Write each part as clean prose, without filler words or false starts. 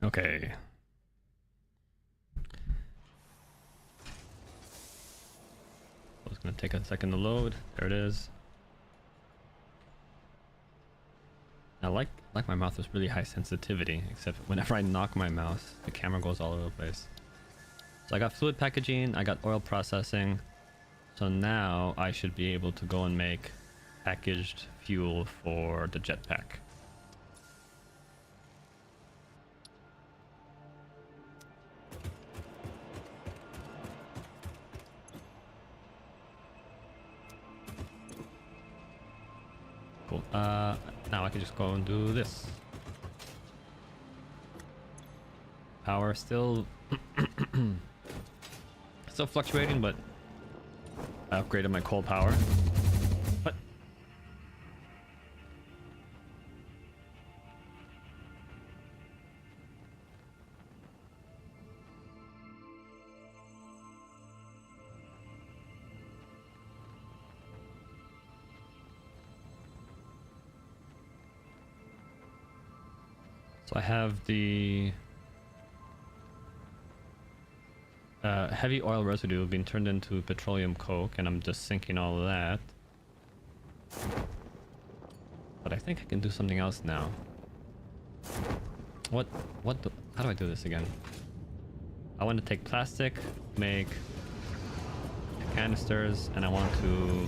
Okay. It's gonna take a second to load. There it is. I like my mouse with really high sensitivity, except whenever I knock my mouse, the camera goes all over the place. So I got fluid packaging, I got oil processing. So now I should be able to go and make packaged fuel for the jetpack. Cool. Now I can just go and do this. Power still still fluctuating, but I upgraded my coal power. What? So I have the heavy oil residue being turned into petroleum coke, and I'm just sinking all of that. But I think I can do something else now. How do I do this again? I want to take plastic, make canisters, and I want to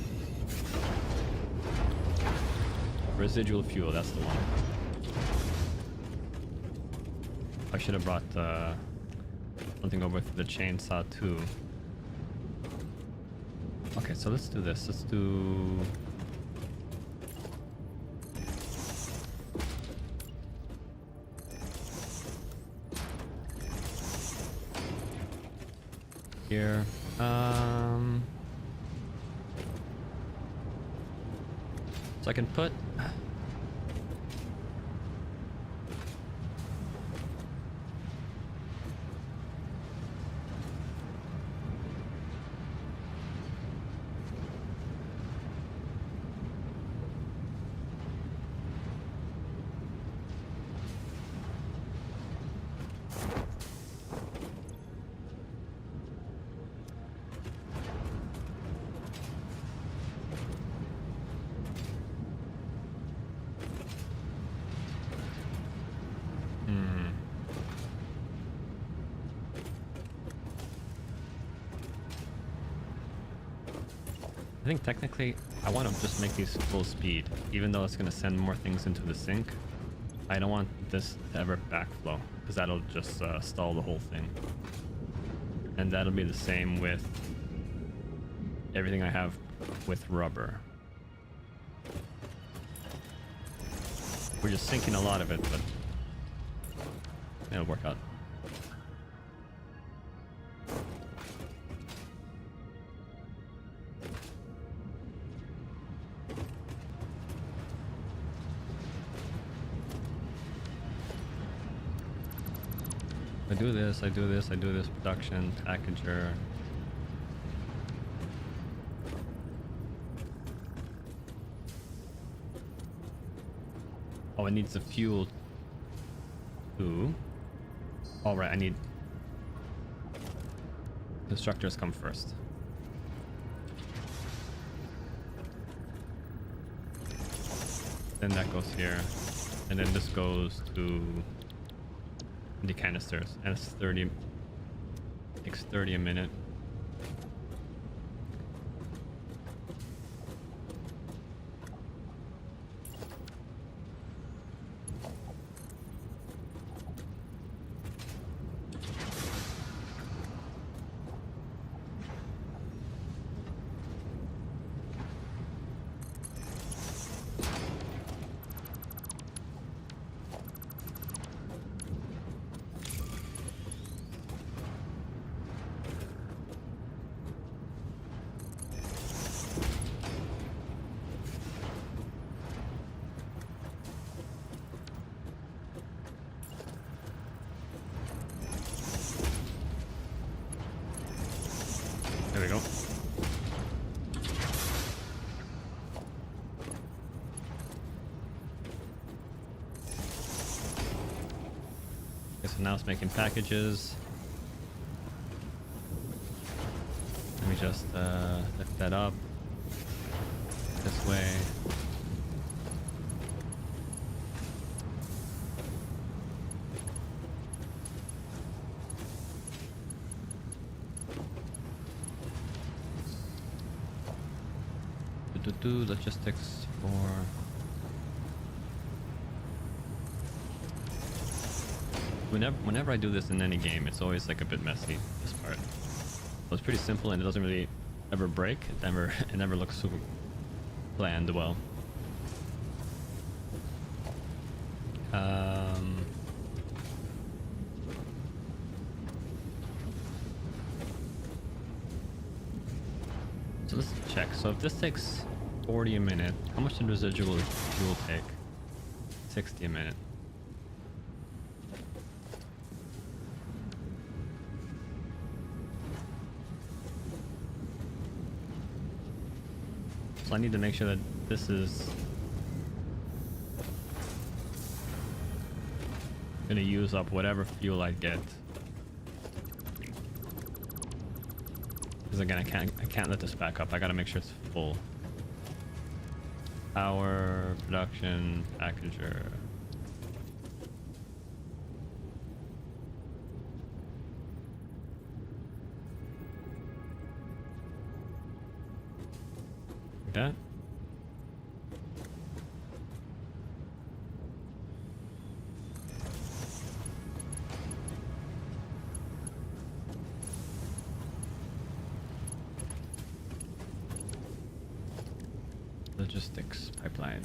residual fuel. That's the one. I should have brought something over for the chainsaw too. Okay, so let's do this. Let's do here. So I can put I think technically I want to just make these full speed, even though it's going to send more things into the sink. I don't want this to ever backflow, because that'll just stall the whole thing. And that'll be the same with everything I have with rubber. We're just sinking a lot of it, but it'll work out. I do this, production, packager. Oh, it needs the fuel too. All right, I need constructors come first. Then that goes here, and then this goes to the canisters, and it's 30, takes 30 a minute. There we go. Guess so now it's making packages. Let me just lift that up this way. Logistics for whenever I do this in any game, it's always like a bit messy, this part. So it's pretty simple and it doesn't really ever break. It never looks super planned well. So let's check. So if this takes 40 a minute, how much did residual fuel take? 60 a minute. So I need to make sure that this is gonna use up whatever fuel I get. Because again, I can't let this back up. I gotta make sure it's full. Power, production, packager. Like that. Logistics pipeline.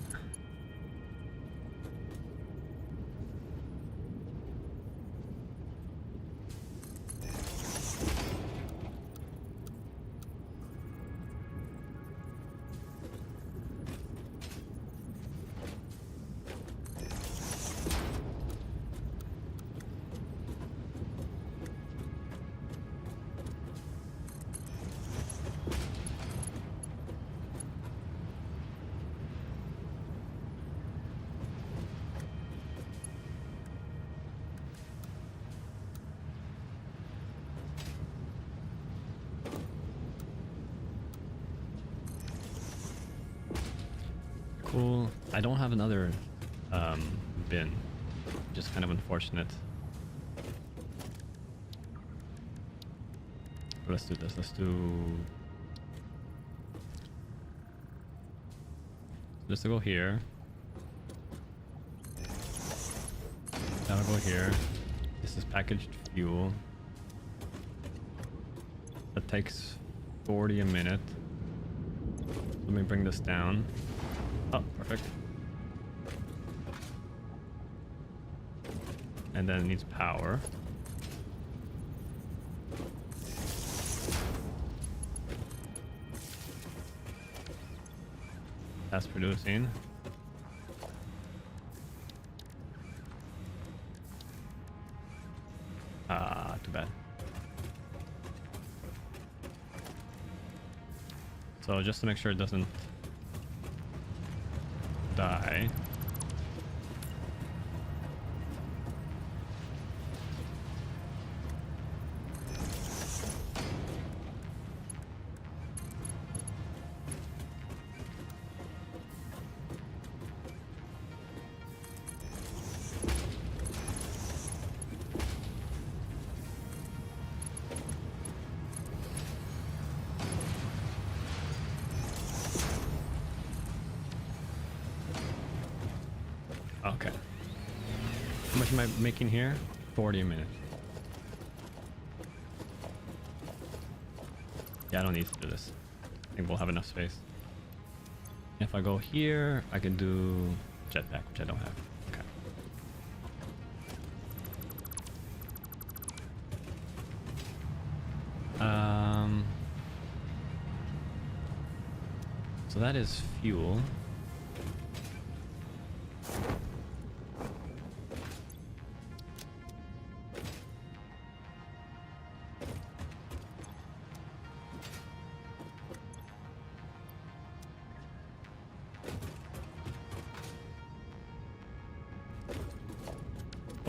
Cool. I don't have another bin, which is kind of unfortunate. But let's do this. Let's go here. That'll go here. This is packaged fuel. That takes 40 a minute. Let me bring this down. Oh, perfect. And then it needs power. That's producing. Ah, too bad. So just to make sure it doesn't die. Okay. How much am I making here? 40 a minute. Yeah, I don't need to do this. I think we'll have enough space. If I go here, I can do jetpack, which I don't have. Okay. So that is fuel.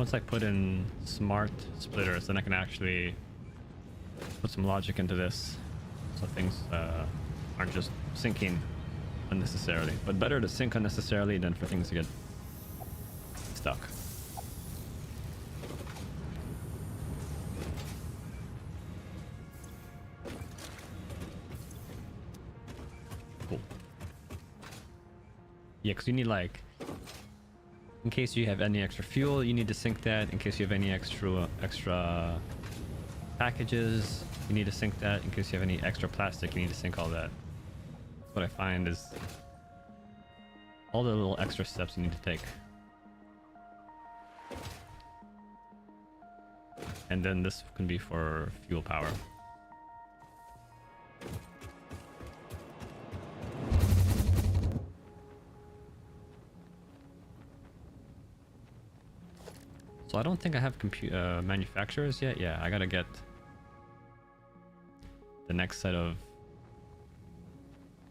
Once I put in smart splitters, then I can actually put some logic into this, so things aren't just sinking unnecessarily. But better to sink unnecessarily than for things to get stuck. Cool. Yeah, because you need, like, in case you have any extra fuel, you need to sink that. In case you have any extra packages, you need to sink that. In case you have any extra plastic, you need to sink all that. What I find is all the little extra steps you need to take. And then this can be for fuel power. So I don't think I have manufacturers yet. Yeah, I gotta get the next set of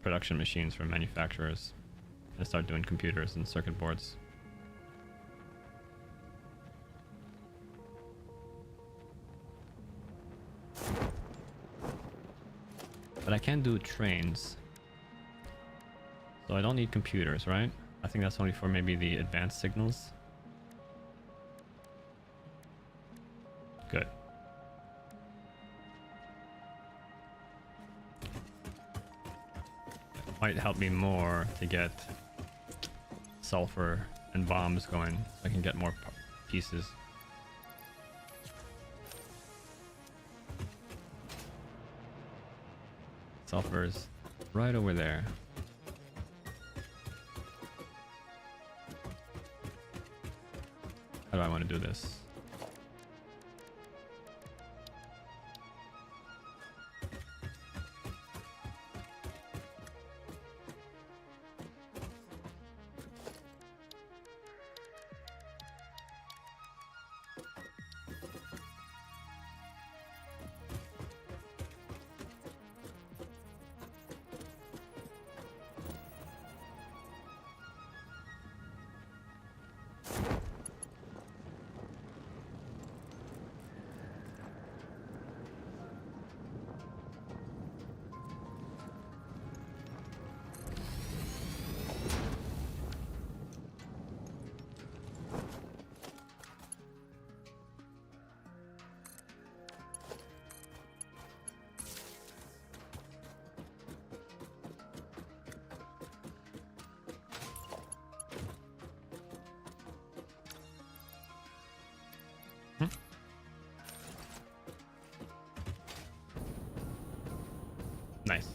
production machines from manufacturers and start doing computers and circuit boards. But I can do trains, so I don't need computers, right? I think that's only for maybe the advanced signals. Good. It might help me more to get sulfur and bombs going, so I can get more pieces. Sulfur's right over there. How do I want to do this? Nice.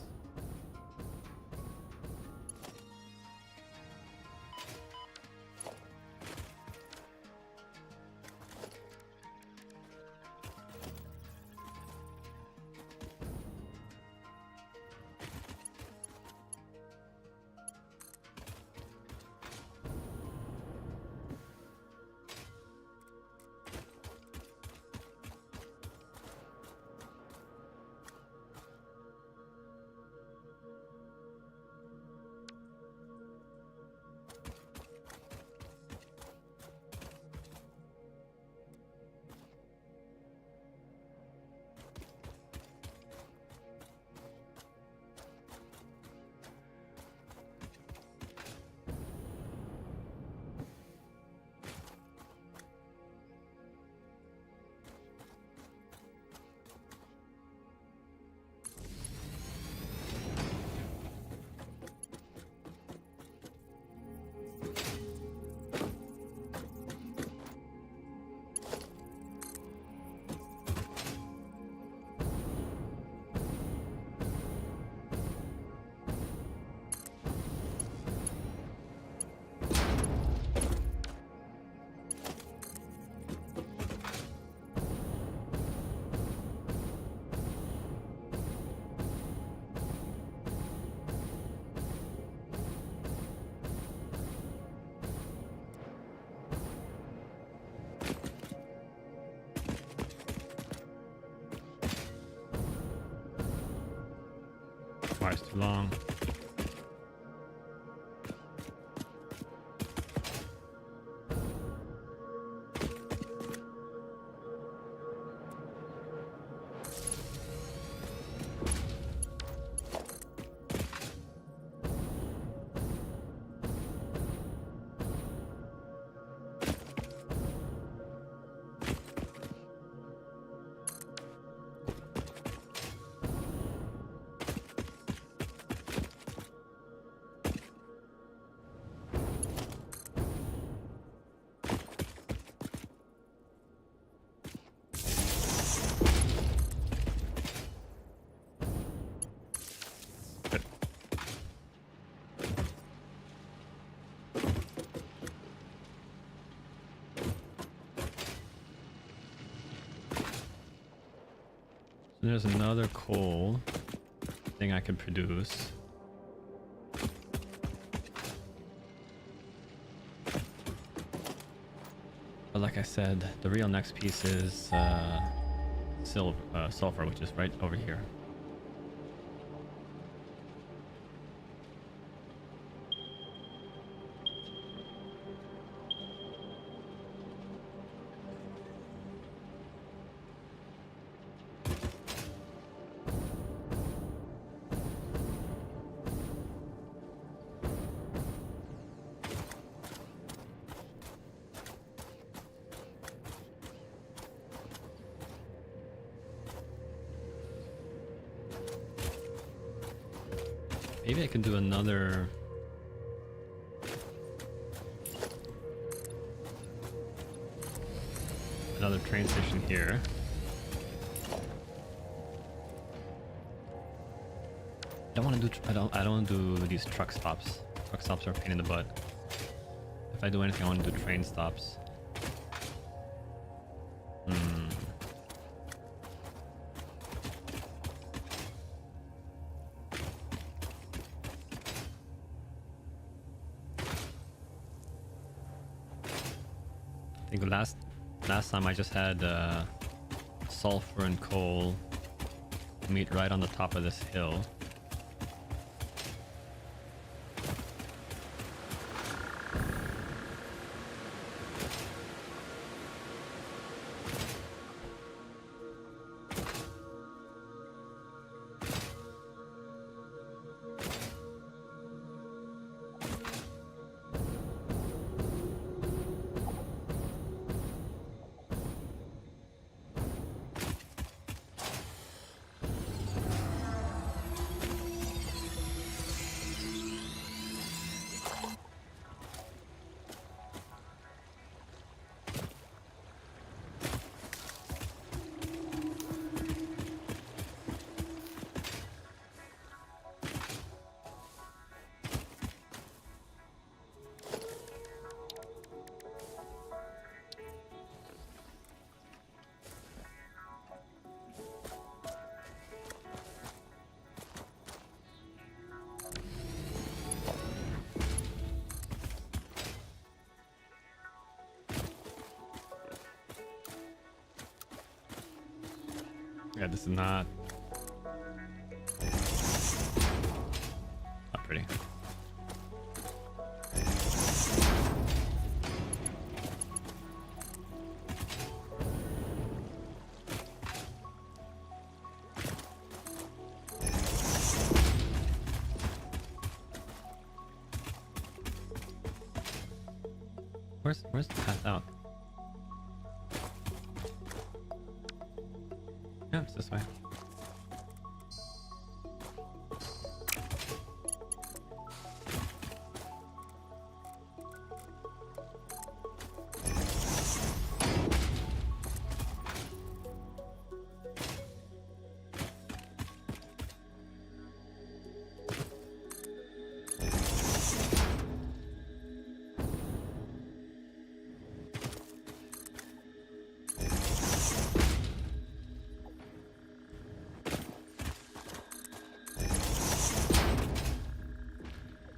Fire's too long. there's another coal thing I could produce. But like I said, the real next piece is sulfur, which is right over here. Maybe I can do another train station here. I don't want to do I don't want to do these truck stops. Truck stops are a pain in the butt. If I do anything, I want to do train stops. I think last time I just had sulfur and coal meet right on the top of this hill. Yeah, this is not pretty. Where's the path out? Yeah, it's this way.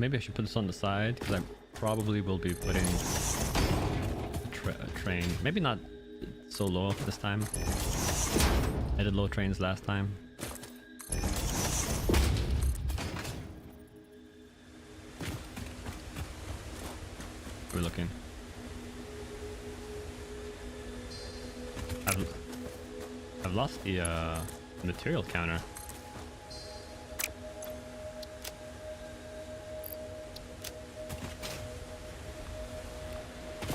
Maybe I should put this on the side because I probably will be putting a train. Maybe not so low this time. I did low trains last time. We're looking. I've lost the material counter.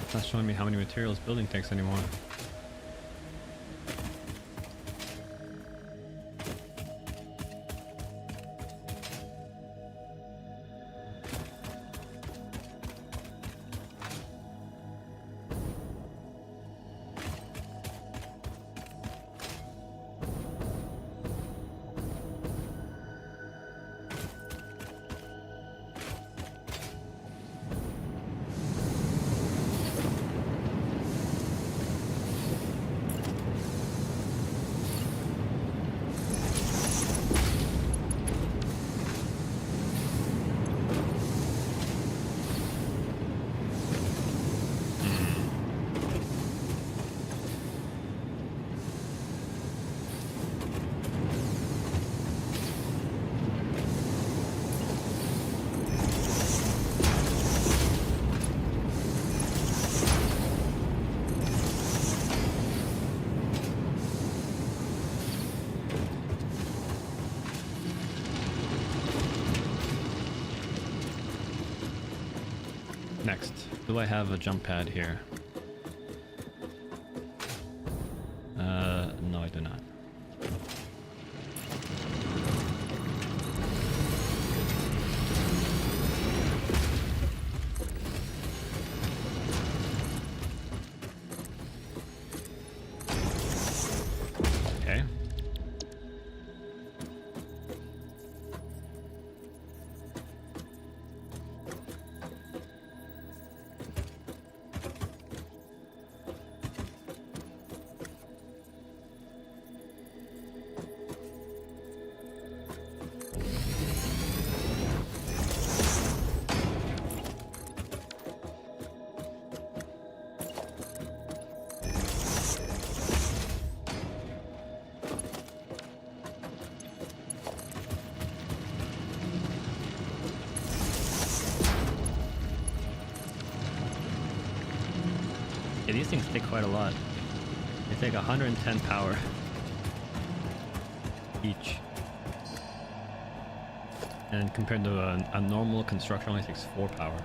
It's not showing me how many materials building takes anymore. next? Do I have a jump pad here? No, I do not. Okay. Yeah, these things take quite a lot. They take 110 power each. And compared to a normal construction only takes 4 power.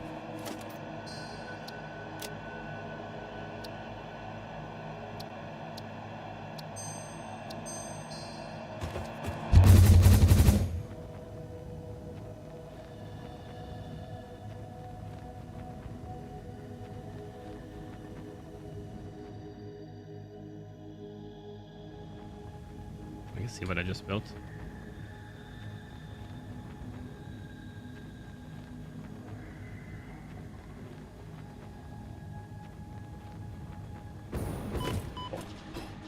We can see what I just built.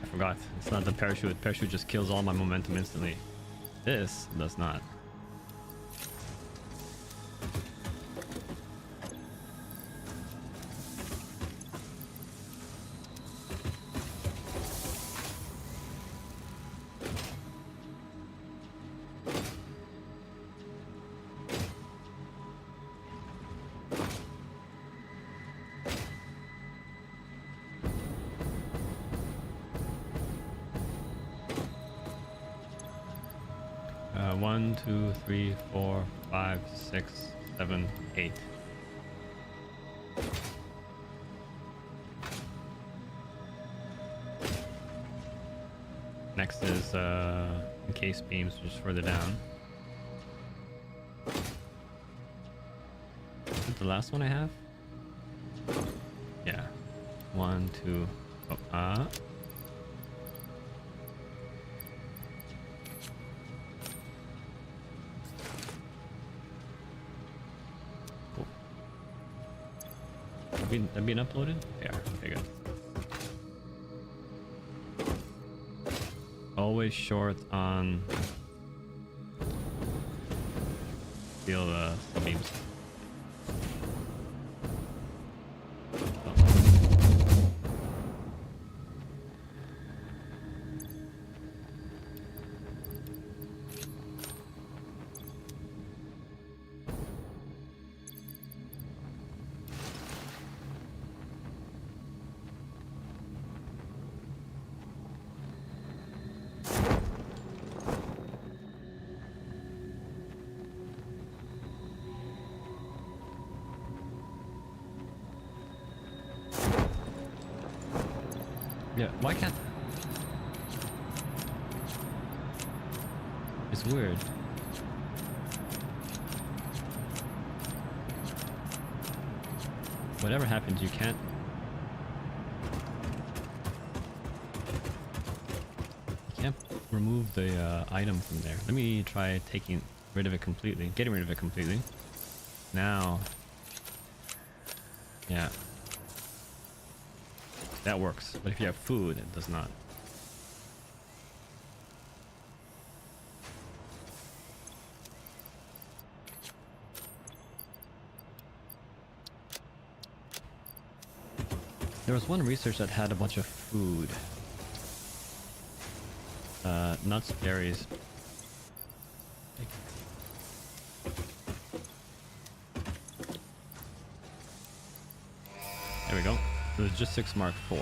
I forgot. It's not the parachute. Parachute just kills all my momentum instantly. This does not. One, two, three, 4, 5, 6, 7, 8. Next is encased beams, just further down. Is it the last one I have? Yeah. 1, 2. Oh, That being uploaded? Yeah, okay, good. Always short on steel beams. Yeah, why can't... It's weird. Whatever happens, you can't... You can't remove the item from there. Let me try taking rid of it completely. Getting rid of it completely. Now... Yeah. That works, but if you have food, it does not. There was one research that had a bunch of food. Nuts, berries. There we go. Logistics Mark 4.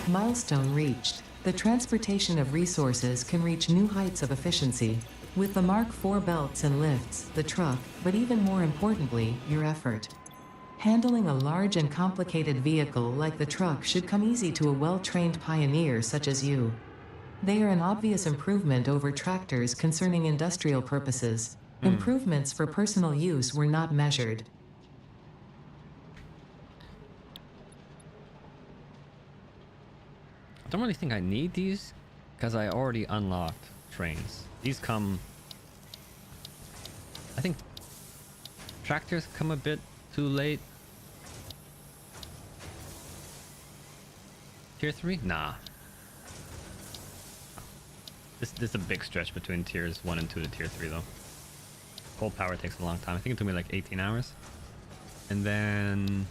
Milestone reached. The transportation of resources can reach new heights of efficiency. With the Mark IV belts and lifts, the truck, but even more importantly, your effort. Handling a large and complicated vehicle like the truck should come easy to a well-trained pioneer such as you. They are an obvious improvement over tractors concerning industrial purposes. Improvements for personal use were not measured. I don't really think I need these because I already unlocked trains. These come... I think tractors come a bit too late. Tier 3? Nah. This is a big stretch between tiers 1 and 2 to tier 3 though. Coal power takes a long time. I think it took me like 18 hours. And then...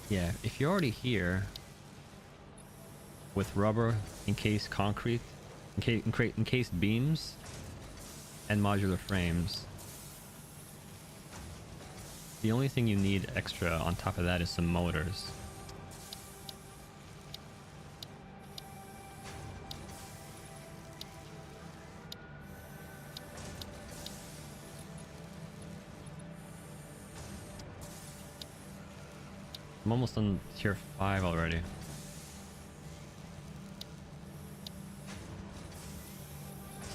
yeah, if you're already here with rubber, encased concrete, encased beams, and modular frames, the only thing you need extra on top of that is some motors. I'm almost on tier 5 already.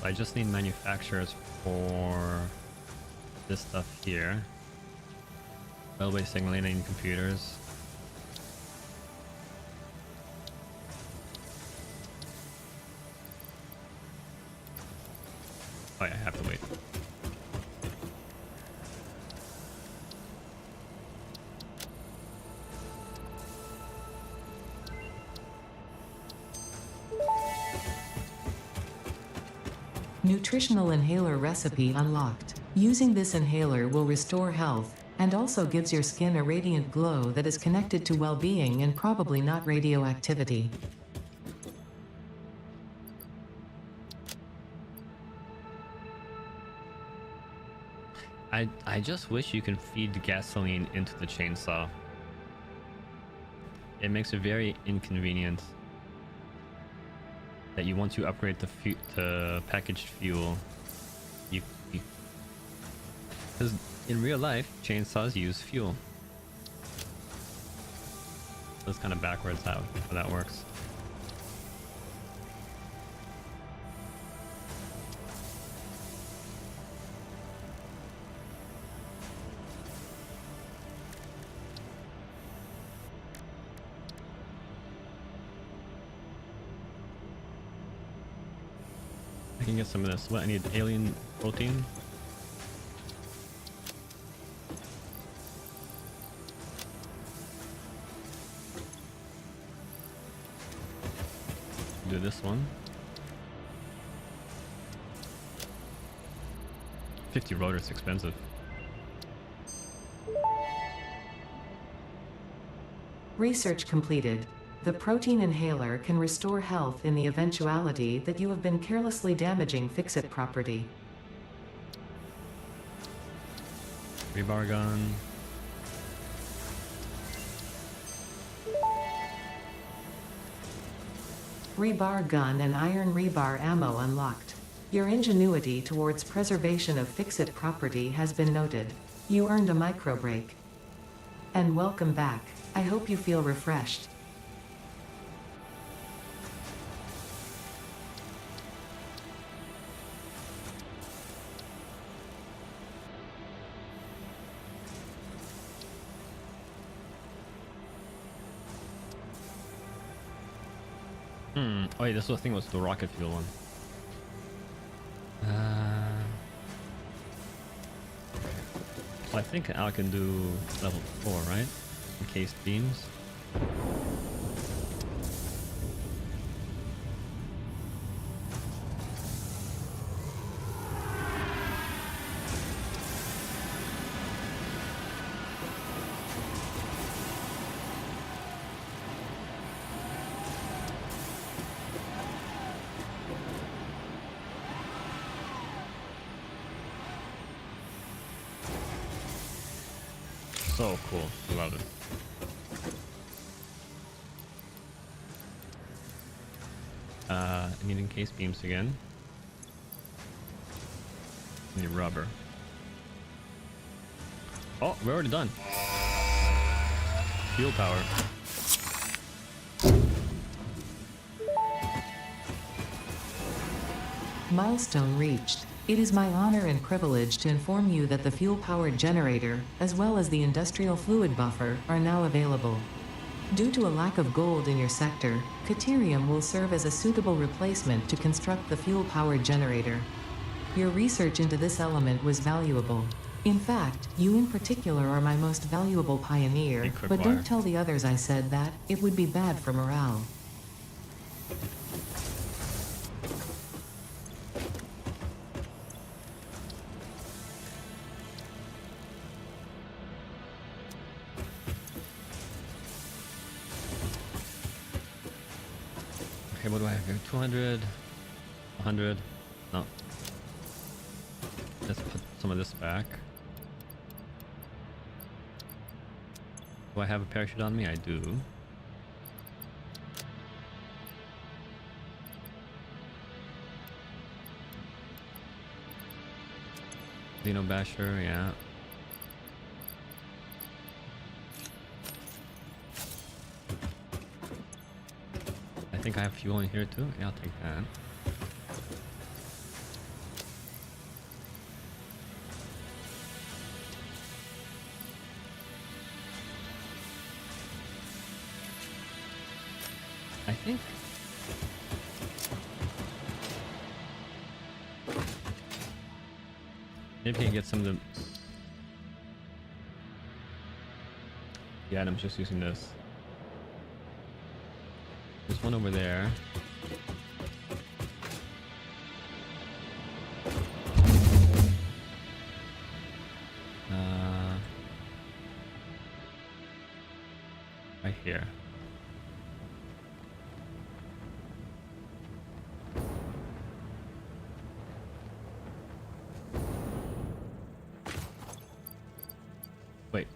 So I just need manufacturers for this stuff here. Railway signaling computers. Oh yeah, I have to wait. Nutritional inhaler recipe unlocked. Using this inhaler will restore health, and also gives your skin a radiant glow that is connected to well-being and probably not radioactivity. I just wish you can feed gasoline into the chainsaw. It makes it very inconvenient that you want to upgrade the packaged fuel. Because in real life, chainsaws use fuel. So it's kind of backwards how that works. I can get some of this. What, I need alien protein? Do this one. 50 rotors expensive. Research completed. The protein inhaler can restore health in the eventuality that you have been carelessly damaging fix-it property. Rebar gun. Rebar gun and iron rebar ammo unlocked. Your ingenuity towards preservation of fix-it property has been noted. You earned a micro break. And welcome back. I hope you feel refreshed. Oh wait, this was the thing was the rocket fuel one. Well, I think I can do level 4, right? Encased beams. So cool. Love it. I need encased beams again. Need rubber. Oh, we're already done. Fuel power. Milestone reached. It is my honor and privilege to inform you that the fuel-powered generator, as well as the industrial fluid buffer, are now available. Due to a lack of gold in your sector, Caterium will serve as a suitable replacement to construct the fuel-powered generator. Your research into this element was valuable. In fact, you in particular are my most valuable pioneer, but don't tell the others I said that, it would be bad for morale. Okay, what do I have here? 200, 100, no. Let's put some of this back. Do I have a parachute on me? I do. Dino Basher, yeah. I think I have fuel in here too. Yeah, I'll take that. I think maybe I can get some of the items just using this. There's one over there. Right here. Wait.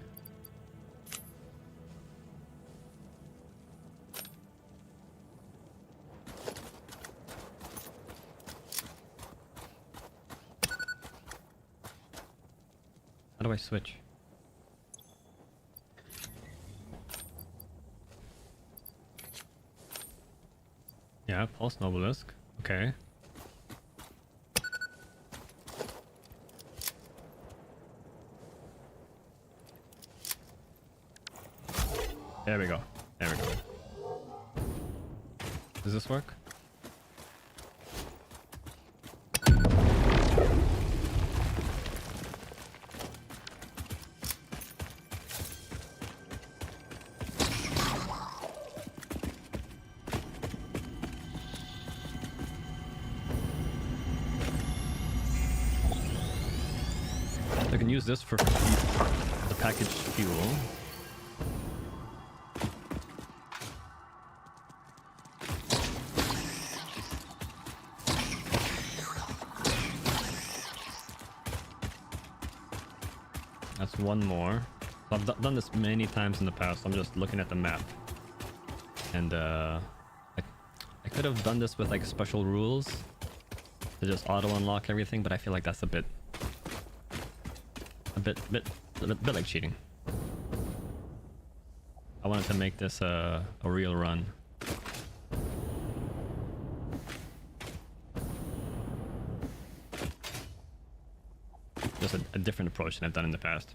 How do I switch? Yeah, pulse Nobelisk. Okay. There we go. There we go. Does this work? I can use this for the packaged fuel. That's one more. So I've done this many times in the past. I'm just looking at the map. And I could have done this with like special rules to just auto unlock everything, but I feel like that's a bit like cheating. I wanted to make this a real run. Just a different approach than I've done in the past.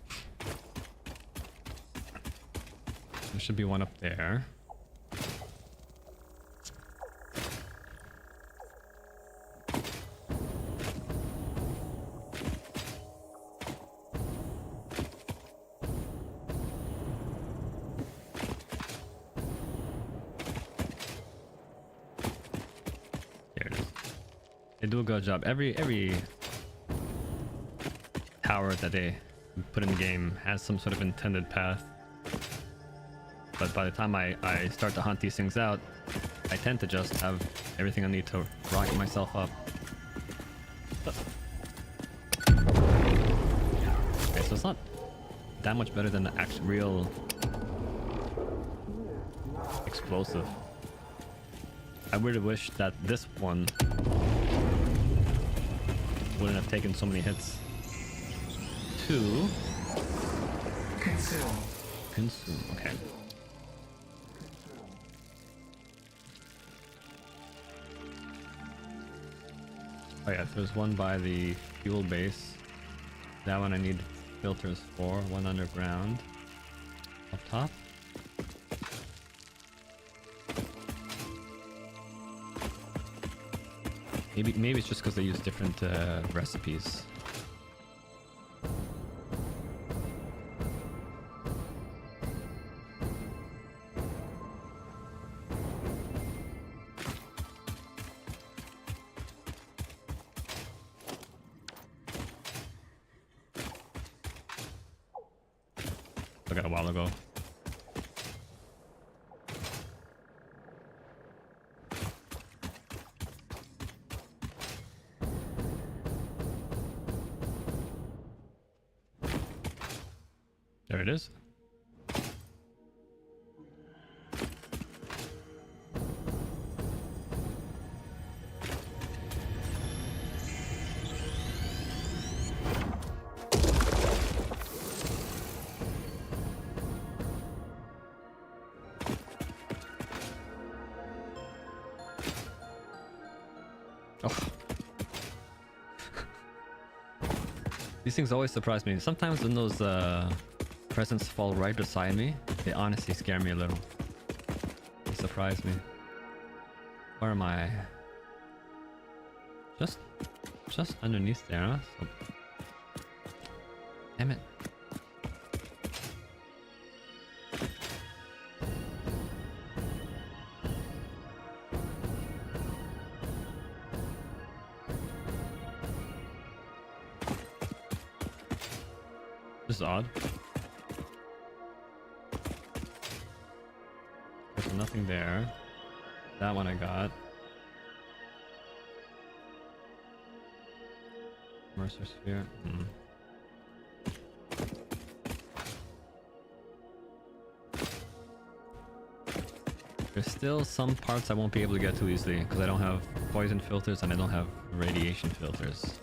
There should be one up there. There it is. They do a good job. Every tower that they put in the game has some sort of intended path, but by the time I start to hunt these things out, I tend to just have everything I need to rocket myself up. Okay, so it's not that much better than the actual real explosive. I really wish that this one wouldn't have taken so many hits. 2. Consume. Okay. Oh yeah, there's one by the fuel base. That one I need filters for. One underground. Up top. Maybe it's just because they use different recipes. I got a while ago. There it is. Oh. These things always surprise me. Sometimes when those presents fall right beside me, they honestly scare me a little. They surprise me. Where am I? Just underneath there, huh? So... Damn it. This is odd. There's nothing there. That one I got. Mercer sphere. There's still some parts I won't be able to get to easily because I don't have poison filters and I don't have radiation filters.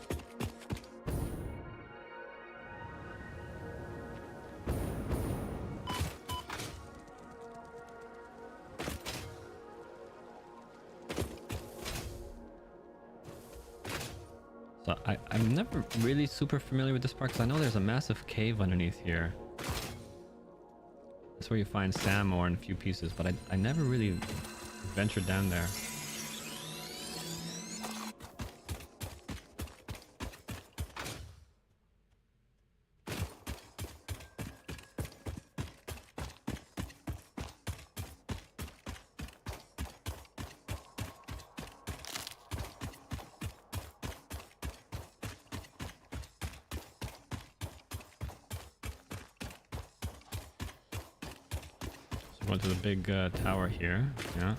So I'm never really super familiar with this part because I know there's a massive cave underneath here. That's where you find Sam ore in a few pieces, but I never really ventured down there. Going to the big tower here, yeah.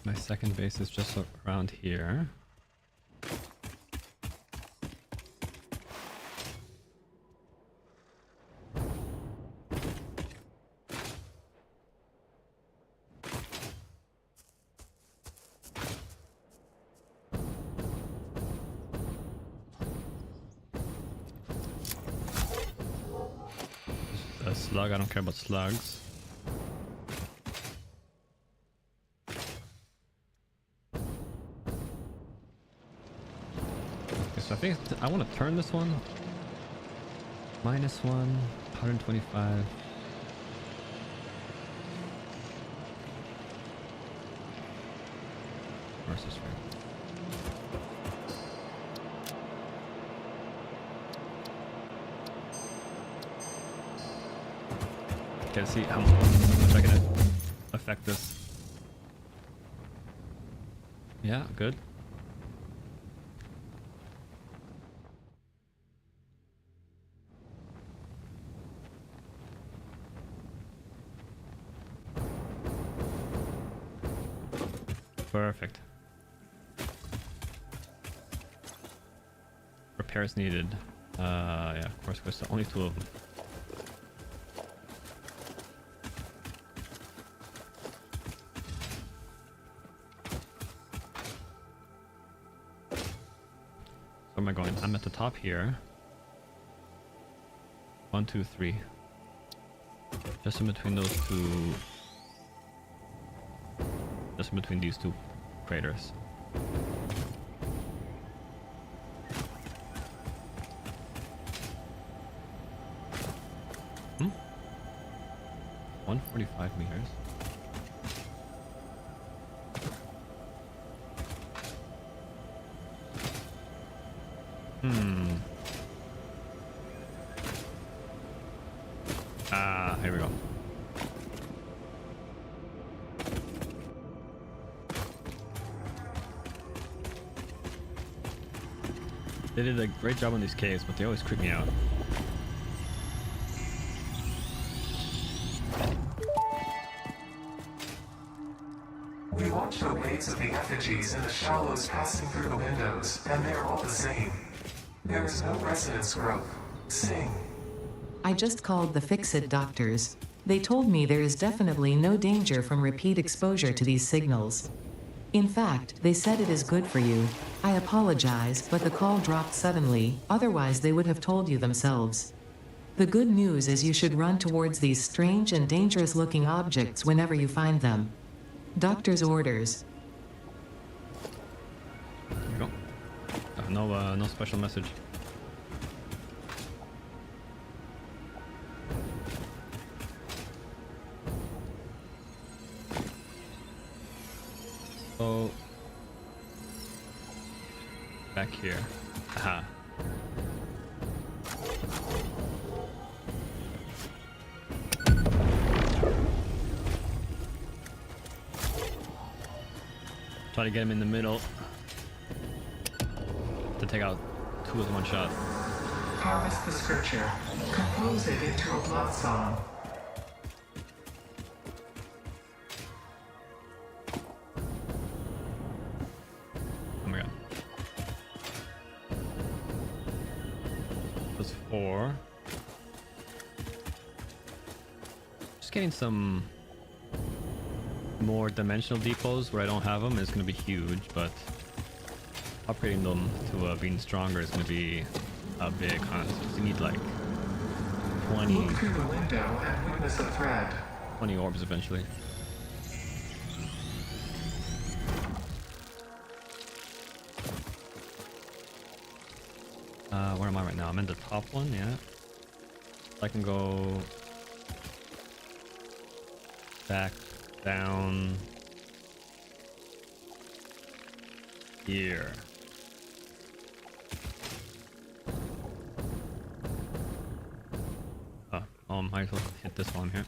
My second base is just around here. Slug, I don't care about slugs. Okay, so I think I want to turn this one. -1, 125. Versus free. Okay, see how much I can affect this. Yeah, good. Perfect. Repairs needed. Yeah, of course, there's only 2 of them. am I going? I'm at the top here. 1, 2, 3. Just in between those two. Just in between these two craters. Hmm? 145 meters. Here we go. They did a great job on these caves, but they always creep me out. We watch the waves of the effigies in the shallows passing through the windows, and they're all the same. There is no resonance growth. Sing. I just called the Fix-It doctors. They told me there is definitely no danger from repeat exposure to these signals. In fact, they said it is good for you. I apologize, but the call dropped suddenly, otherwise they would have told you themselves. The good news is you should run towards these strange and dangerous-looking objects whenever you find them. Doctor's orders. There we go. No special message. So back here. Aha. Try to get him in the middle to take out two with one shot. Harvest the scripture. Compose it into a blood song. Oh my god. That's 4. Just getting some more dimensional depots where I don't have them is going to be huge, but upgrading them to being stronger is going to be a big hunt. So you need like 20 Look through the window and witness a thread. 20 orbs eventually. Where am I right now? I'm in the top one, yeah. I can go back down here. Oh, might as well hit this one here.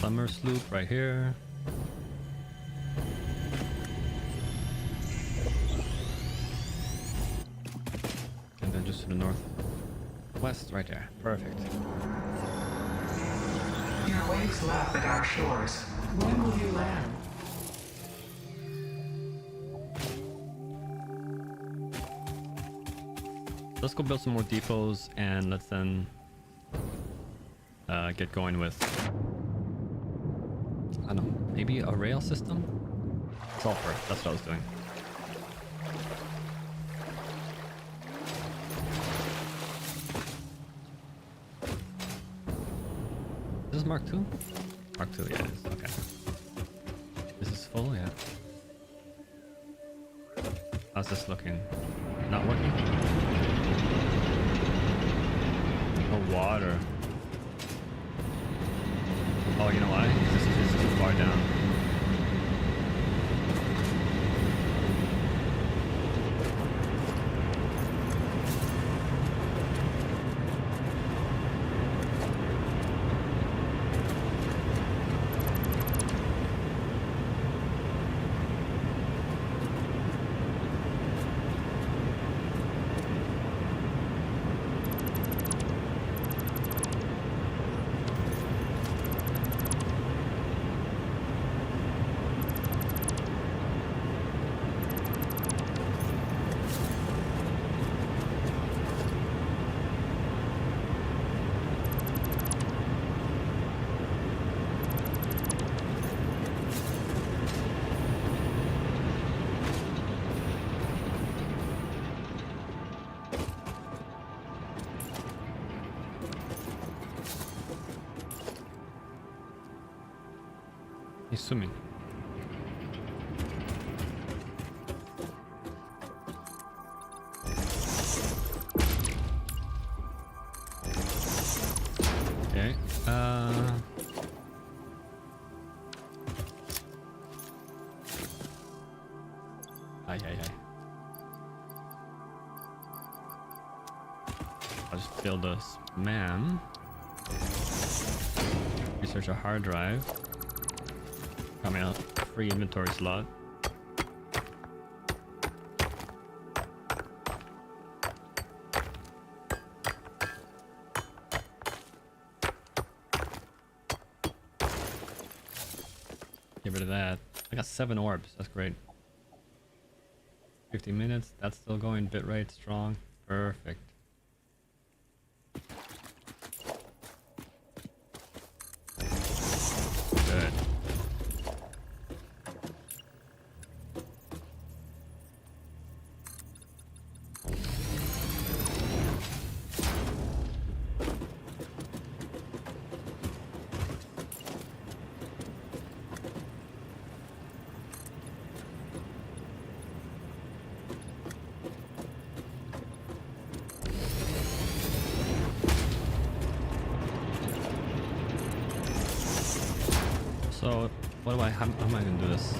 Summer sloop right here. And then just to the northwest right there. Perfect. Your waves lap at our shores. When will you land? Let's go build some more depots and let's then get going with, I don't know, maybe a rail system? Sulfur, that's what I was doing. Is this Mark II? Mark II, yeah, it is. Okay. Is this full? Yeah. How's this looking? Not working? Oh, water. Oh, you know why? This is too far down. He's swimming. Okay. Ay, ay, ay. I'll just build a spam. Research a hard drive. Got me a free inventory slot. Get rid of that. I got 7 orbs. That's great. 50 minutes. That's still going. Bitrate strong. Perfect. Good. So, what do how am I gonna do this?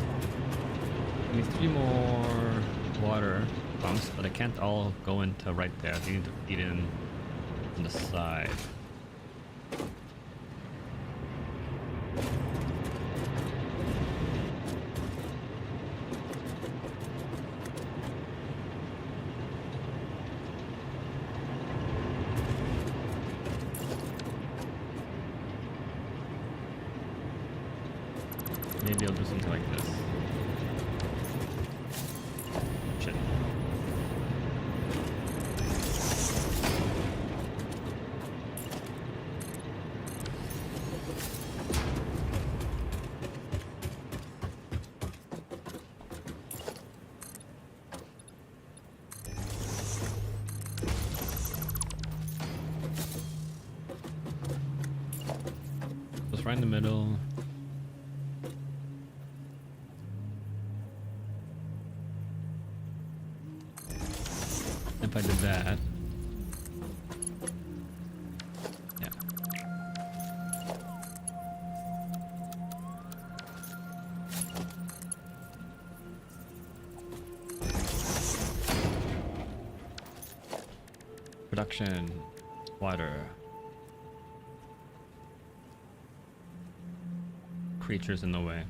I need 3 more water pumps, but I can't all go into right there. They need to feed in on the side. Maybe I'll do something like this. Shit. Just right in the middle. If I did that, yeah. Production, water, creatures in the way.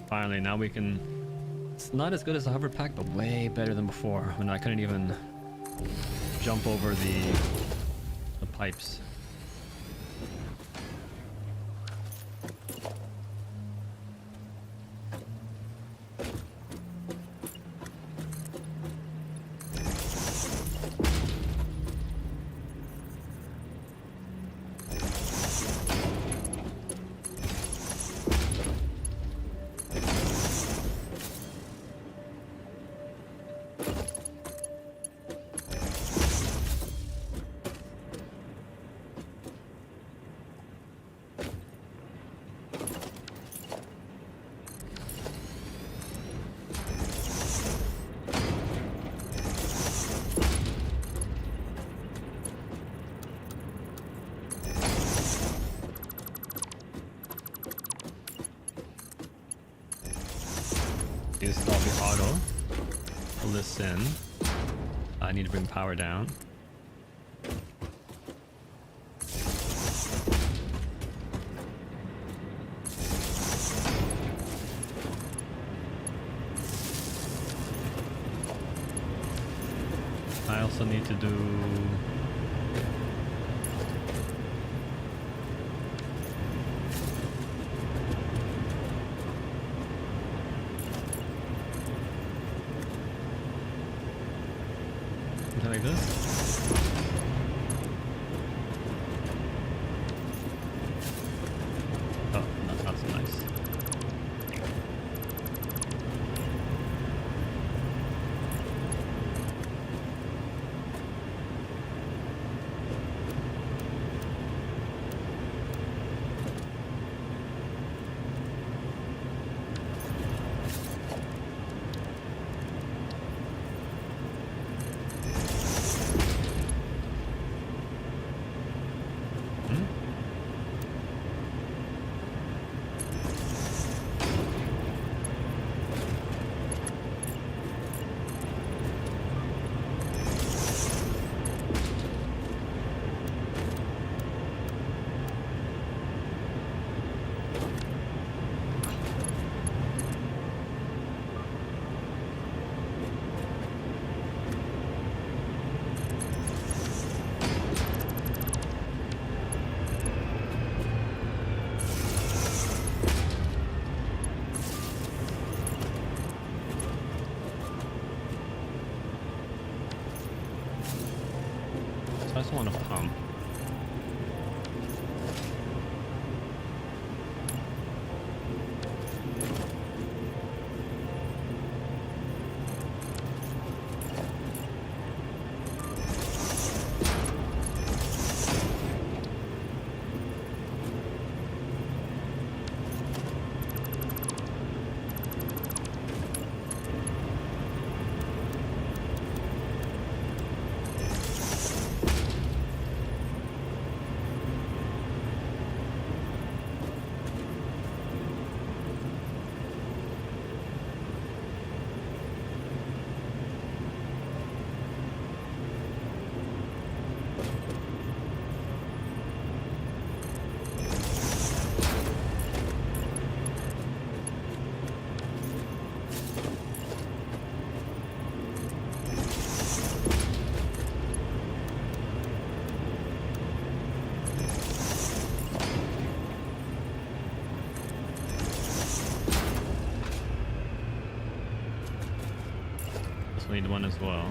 Finally, now we can... It's not as good as the hover pack, but way better than before when I couldn't even jump over the pipes. This will be auto. Pull this in. I need to bring power down. I also need to do something like this. Oh, that's not so nice. I just want to pump. Need one as well.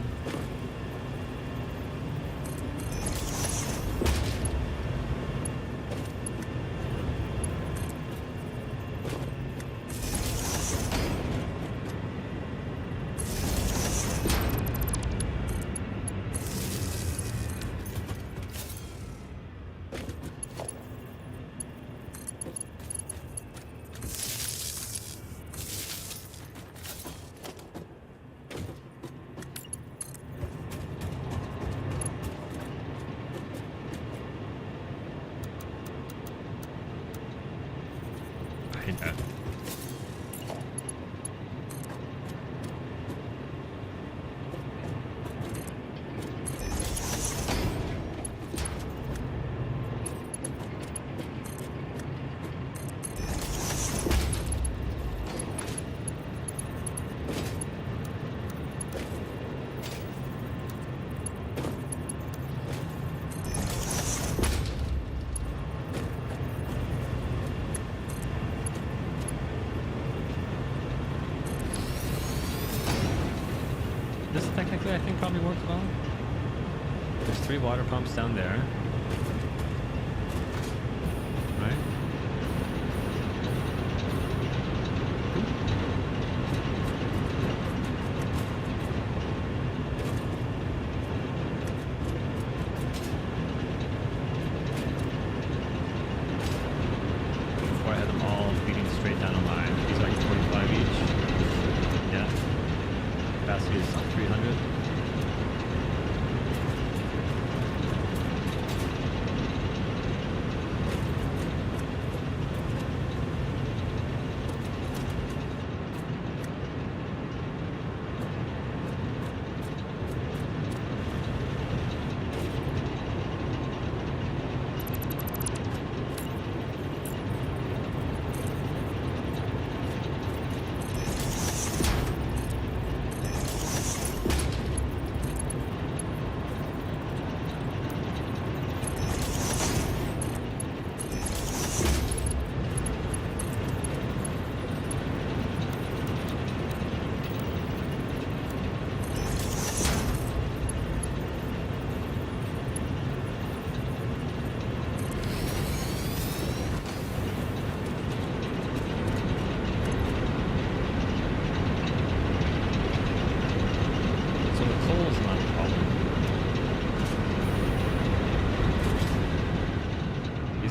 I hate that. This technically I think probably works well. There's 3 water pumps down there. Right? Before I had them all leading straight down a line. These are like 45 each. Yeah. Capacity is 300.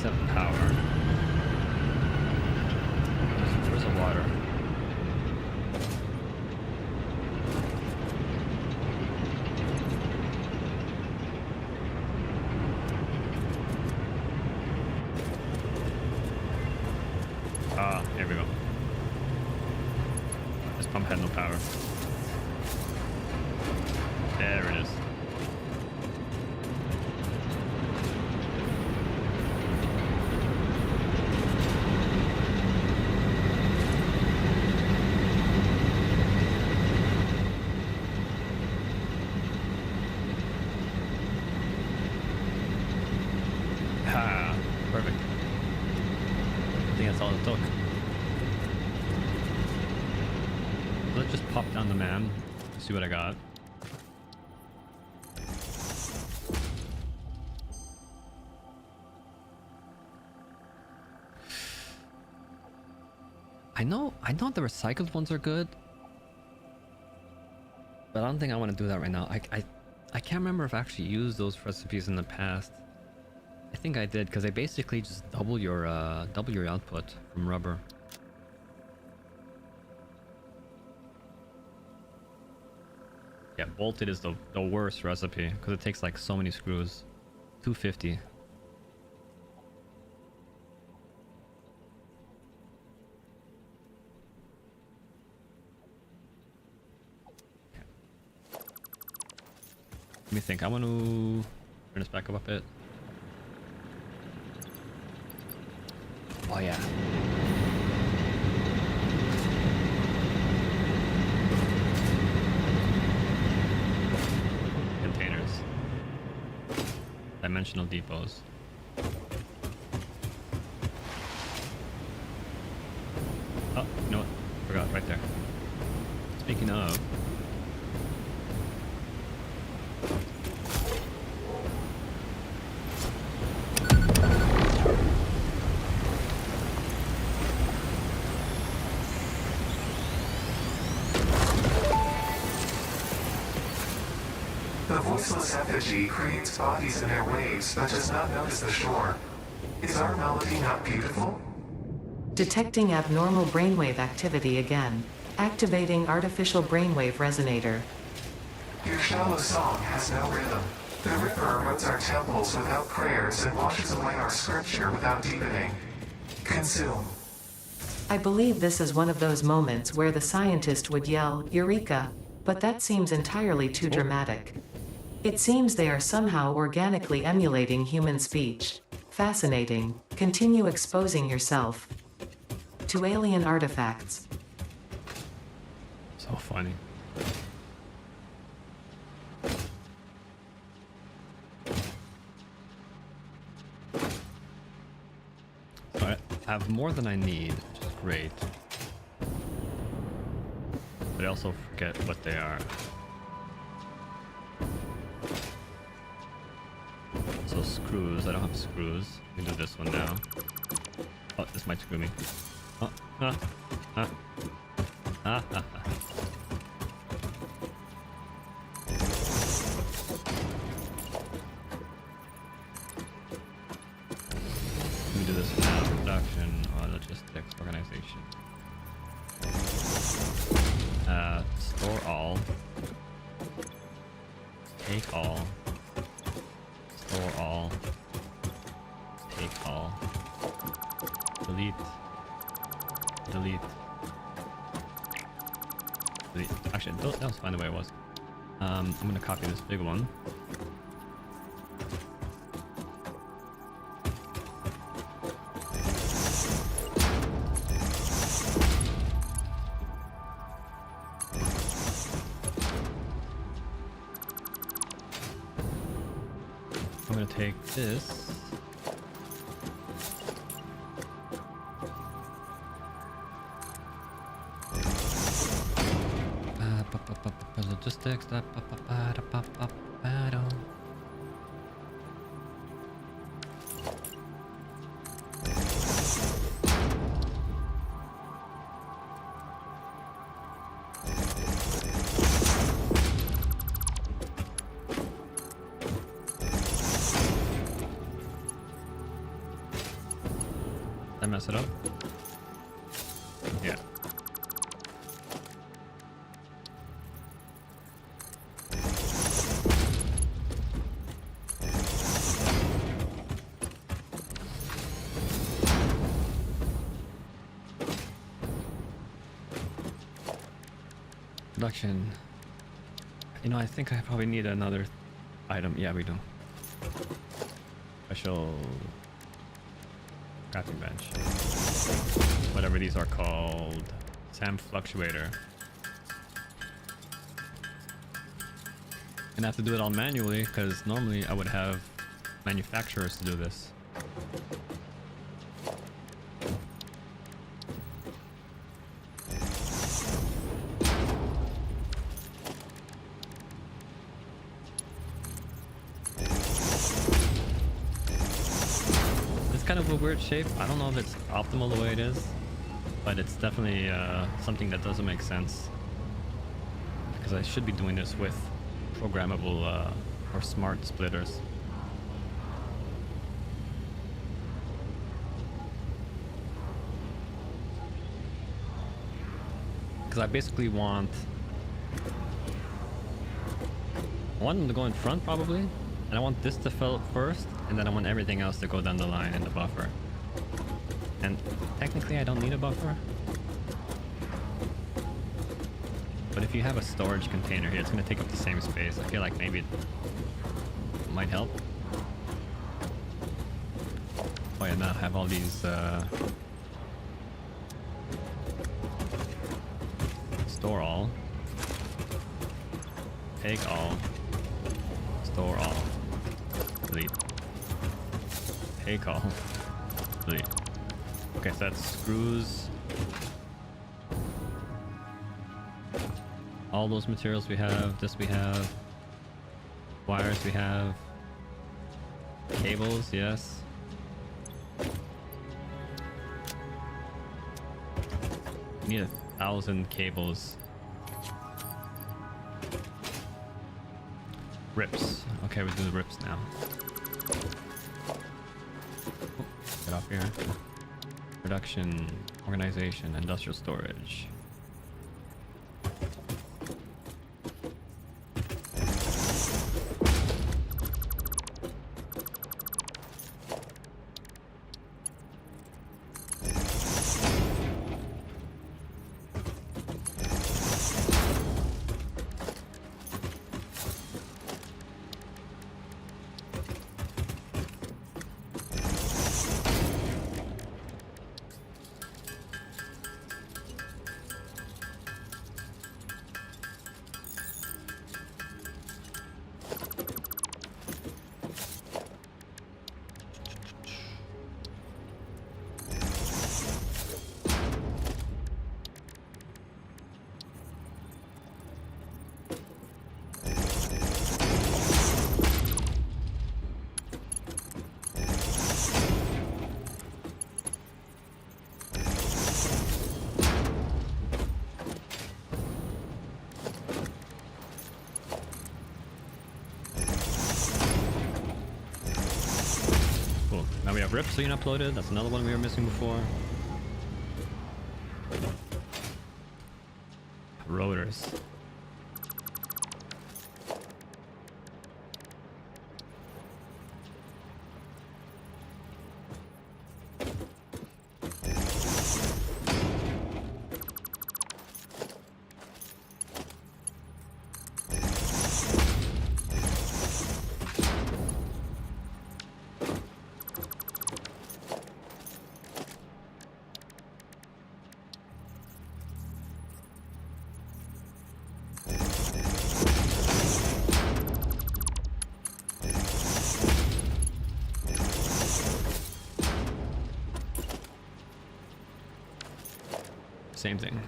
Have power. Where's the water? Ah, here we go. This pump had no power. There it is. Perfect. I think that's all it took. Let's just pop down the man, see what I got. I know the recycled ones are good, but I don't think I want to do that right now. I can't remember if I actually used those recipes in the past. I think I did, because they basically just double your output from rubber. Yeah, bolted is the worst recipe because it takes like so many screws. 250. Let me think. I want to turn this back up a bit. Oh yeah. Containers. Dimensional depots. Oh, you know what? Forgot right there. Speaking of. The voiceless effigy creates bodies in airwaves but does not notice the shore. Is our melody not beautiful? Detecting abnormal brainwave activity again. Activating artificial brainwave resonator. Your shallow song has no rhythm. The river erodes our temples without prayers and washes away our scripture without deepening. Consume. I believe this is one of those moments where the scientist would yell, "Eureka!" But that seems entirely too dramatic. It seems they are somehow organically emulating human speech. Fascinating. Continue exposing yourself to alien artifacts. So funny. So I have more than I need, which is great. But I also forget what they are. So screws, I don't have screws. We can do this one now. Oh, this might screw me. Oh, ah, ah, ah, ah, ah. Let me do this now. Production or logistics organization. Store all. Take all. Store all. Take all. Delete. Delete. Delete. Actually, that was fine the way it was. I'm gonna copy this big one. I'm gonna take this. Logistics. I mess it up? Yeah. Production. You know, I think I probably need another item. Yeah, we do. Special crafting bench. Whatever these are called. Sam fluctuator. And I have to do it all manually because normally I would have manufacturers to do this. Kind of a weird shape. I don't know if it's optimal the way it is. but it's definitely something that doesn't make sense because I should be doing this with programmable or smart splitters. Because I basically want them to go in front probably, and I want this to fill up first, and then I want everything else to go down the line in the buffer. And technically I don't need a buffer, but if you have a storage container here, it's going to take up the same space. I feel like maybe it might help. Oh yeah, now I have all these store all, take all, store all, delete, take all, delete. Okay, so that's screws. All those materials we have, this we have, wires we have, cables, yes. We need 1,000 cables. Rips. Okay, we do the rips now. Oh, get off here. Production, organization, industrial storage. Now we have rips being uploaded. That's another one we were missing before. Rotors. Same thing.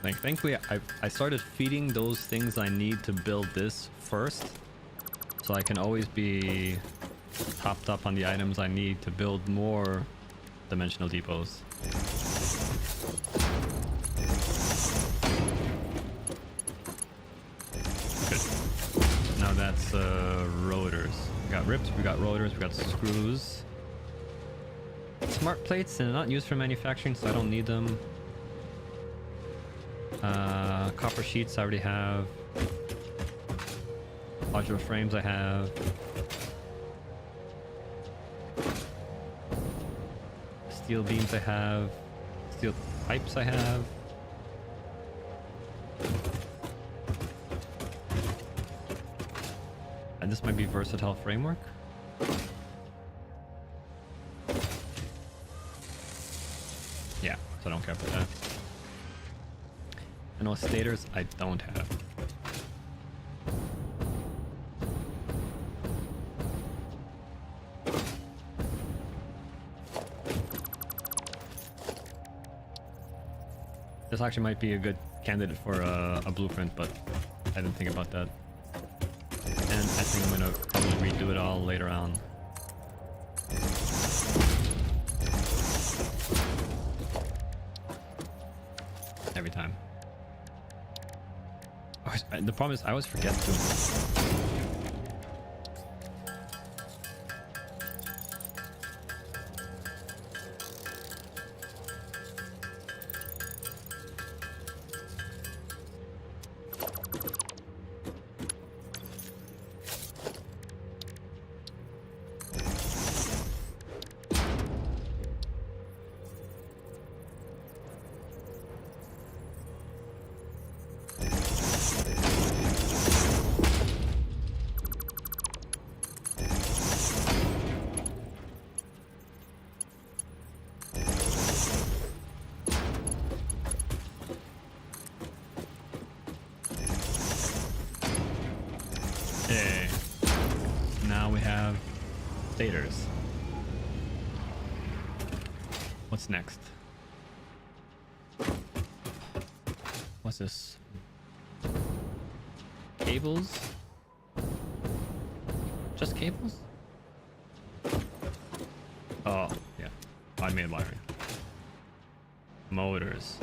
Like, thankfully, I started feeding those things I need to build this first, so I can always be topped up on the items I need to build more dimensional depots. Now that's rotors. We got rips, we got rotors, we got screws. Smart plates, and they're not used for manufacturing, so I don't need them. Copper sheets I already have. Modular frames I have. Steel beams I have. Steel pipes I have. And this might be versatile framework. Yeah, so I don't care about that. And oscillators I don't have. This actually might be a good candidate for a blueprint, but I didn't think about that. think I'm gonna probably redo it all later on. Every time. The problem is I always forget to. Okay. Now we have stators. What's next? What's this? Cables? Just cables? Oh, yeah. Automated wiring. Motors.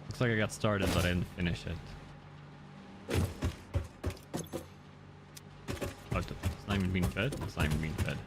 Looks like I got started, but I didn't finish it. Oh, it's not even being fed? It's not even being fed.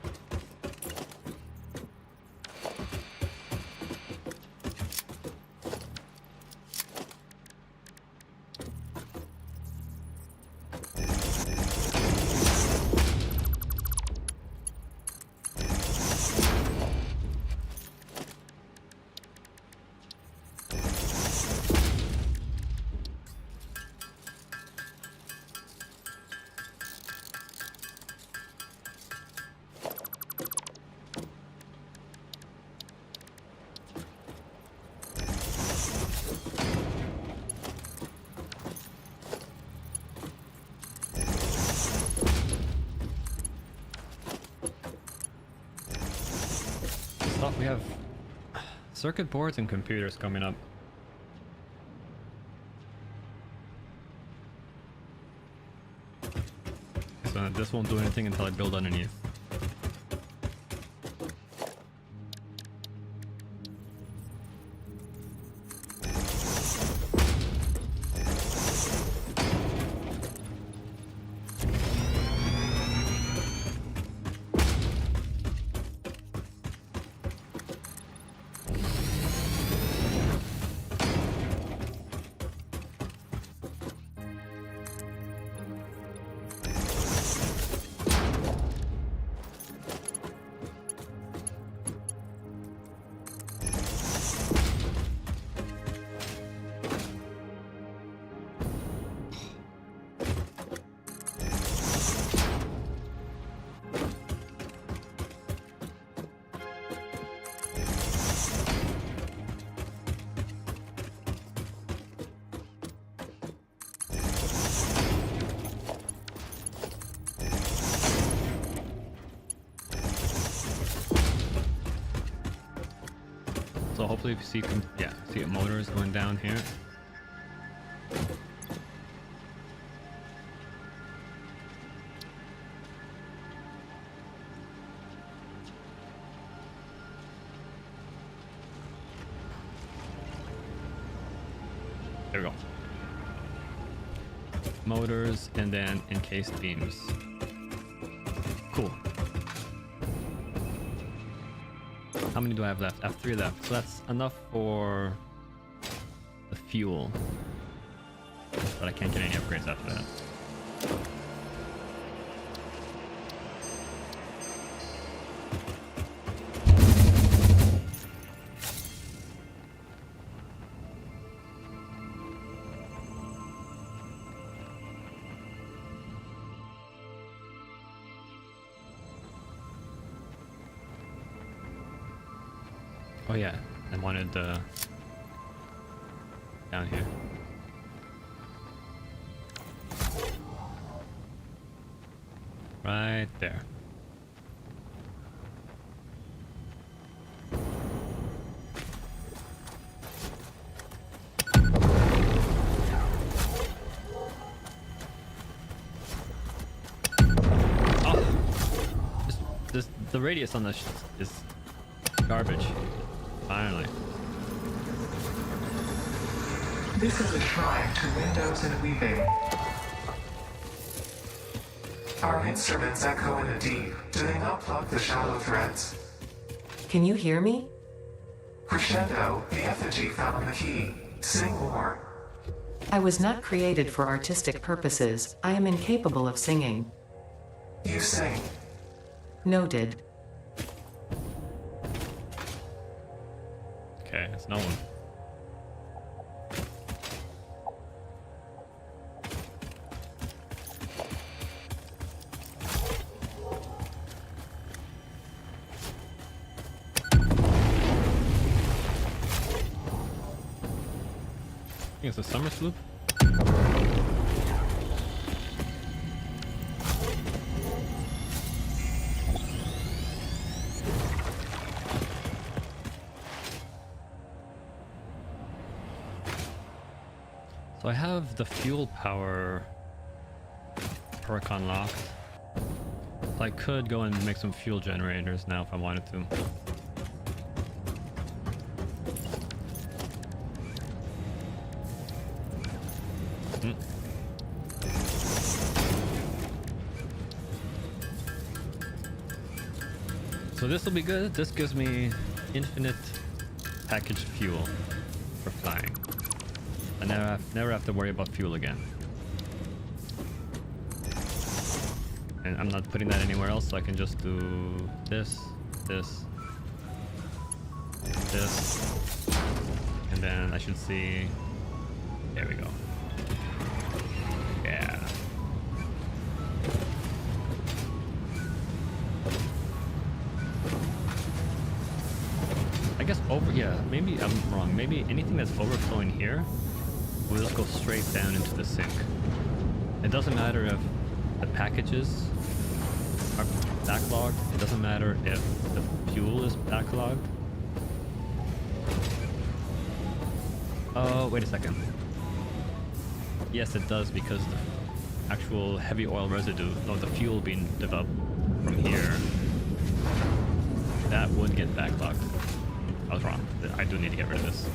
Stuff we have circuit boards and computers coming up. So this won't do anything until I build underneath. So hopefully if you see, yeah, see motors going down here. There we go. Motors and then encased beams. Cool. How many do I have left? I have 3 left. So that's enough for the fuel. But I can't get any upgrades after that. Oh yeah, I wanted down here. Right there. The radius on this is garbage. Finally. This is a shrine to windows and weaving. Our instruments echo in the deep. Do they not pluck the shallow threads? Can you hear me? Crescendo, the effigy found the key. Sing more. I was not created for artistic purposes. I am incapable of singing. You sing. Noted. Okay, it's no one. I think it's a summer sloop. So I have the fuel power perk unlocked. So I could go and make some fuel generators now if I wanted to. So this will be good. This gives me infinite packaged fuel for flying. I never have to worry about fuel again. And I'm not putting that anywhere else, so I can just do this, this, this, and then I should see. There we go. Yeah. I guess maybe I'm wrong. Maybe anything that's overflowing here will just go straight down into the sink. It doesn't matter if the packages are backlogged. It doesn't matter if the fuel is backlogged. Oh, wait a second. Yes, it does, because the actual heavy oil residue of the fuel being developed from here, that would get backlogged. I was wrong. I do need to get rid of this.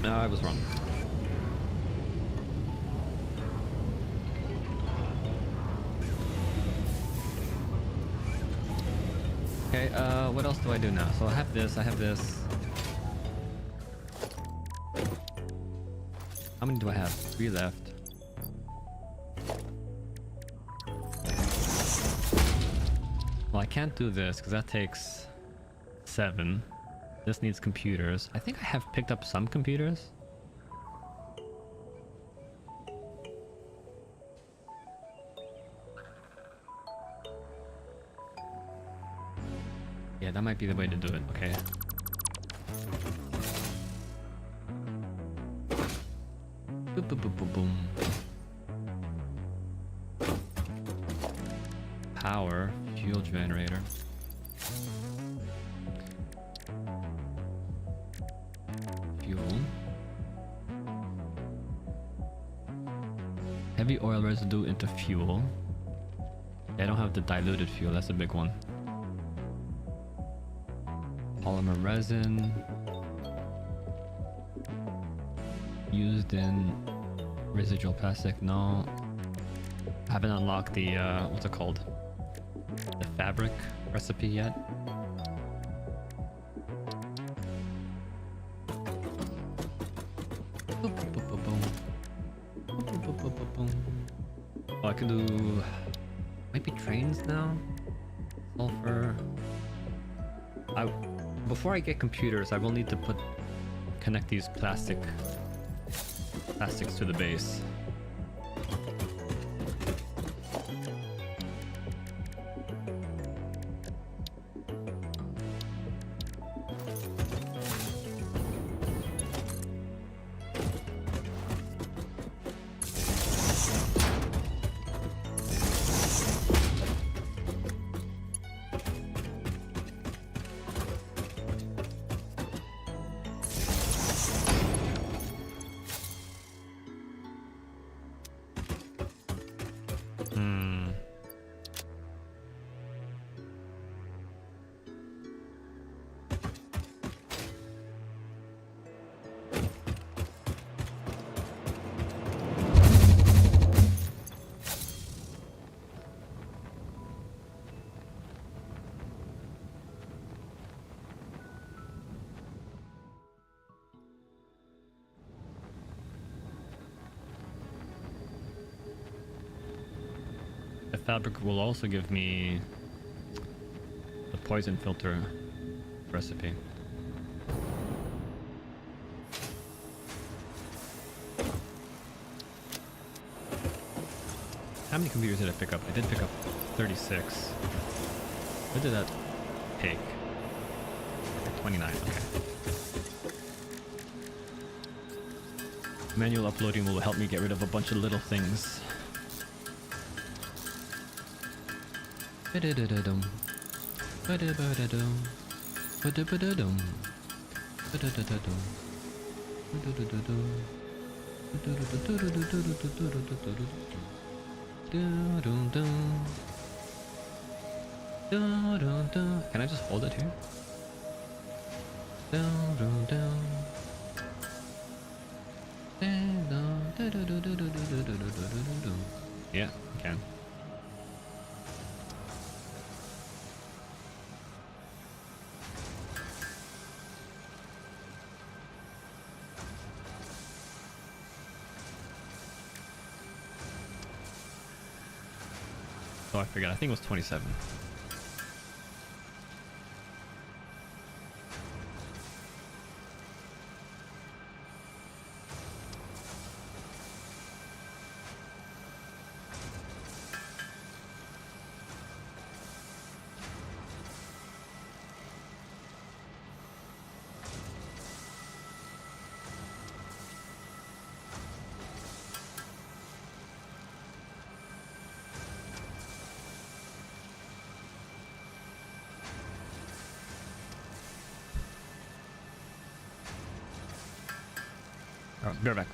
No, I was wrong. Okay, what else do I do now? So I have this, How many do I have? 3 left. Well, I can't do this because that takes 7. This needs computers. I think I have picked up some computers. Yeah, that might be the way to do it. Okay. Boop, boop, boop, boop, boom. Power, fuel generator. Fuel. Heavy oil residue into fuel. Yeah, I don't have the diluted fuel, that's a big one. Polymer resin. Used in residual plastic, no. I haven't unlocked the, what's it called? The fabric recipe yet. Oh, I can do maybe trains now. Sulfur. Before I get computers, I will need to connect these plastics to the base. fabric will also give me the poison filter recipe. How many computers did I pick up? I did pick up 36. What did that take? 29, okay. Manual uploading will help me get rid of a bunch of little things. Ba-da-da-da-dum. Ba-da-ba-da-dum. Ba-da-ba-da-dum. Ba-da-da-da-dum. Ba-da-da-da-dum. Ba-da-da-da-da-da-da-da-da-da-da-da-da-da. Dun-dun-dun. Dun-dun-dun. Can I just hold it here? Dun-dun-dun. Dun-dun. Yeah, I can. Oh, I forgot. I think it was 27. Alright, be right back.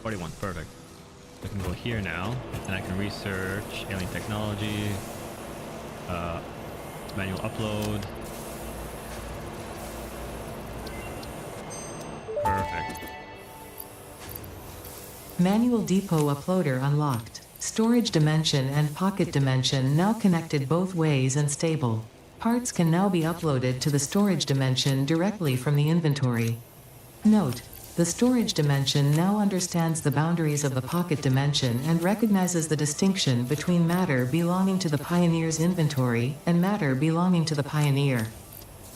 41, perfect. I can go here now, and I can research alien technology, manual upload. Perfect. Manual depot uploader unlocked. Storage dimension and pocket dimension now connected both ways and stable. Parts can now be uploaded to the storage dimension directly from the inventory. Note: the storage dimension now understands the boundaries of the pocket dimension and recognizes the distinction between matter belonging to the Pioneer's inventory and matter belonging to the Pioneer.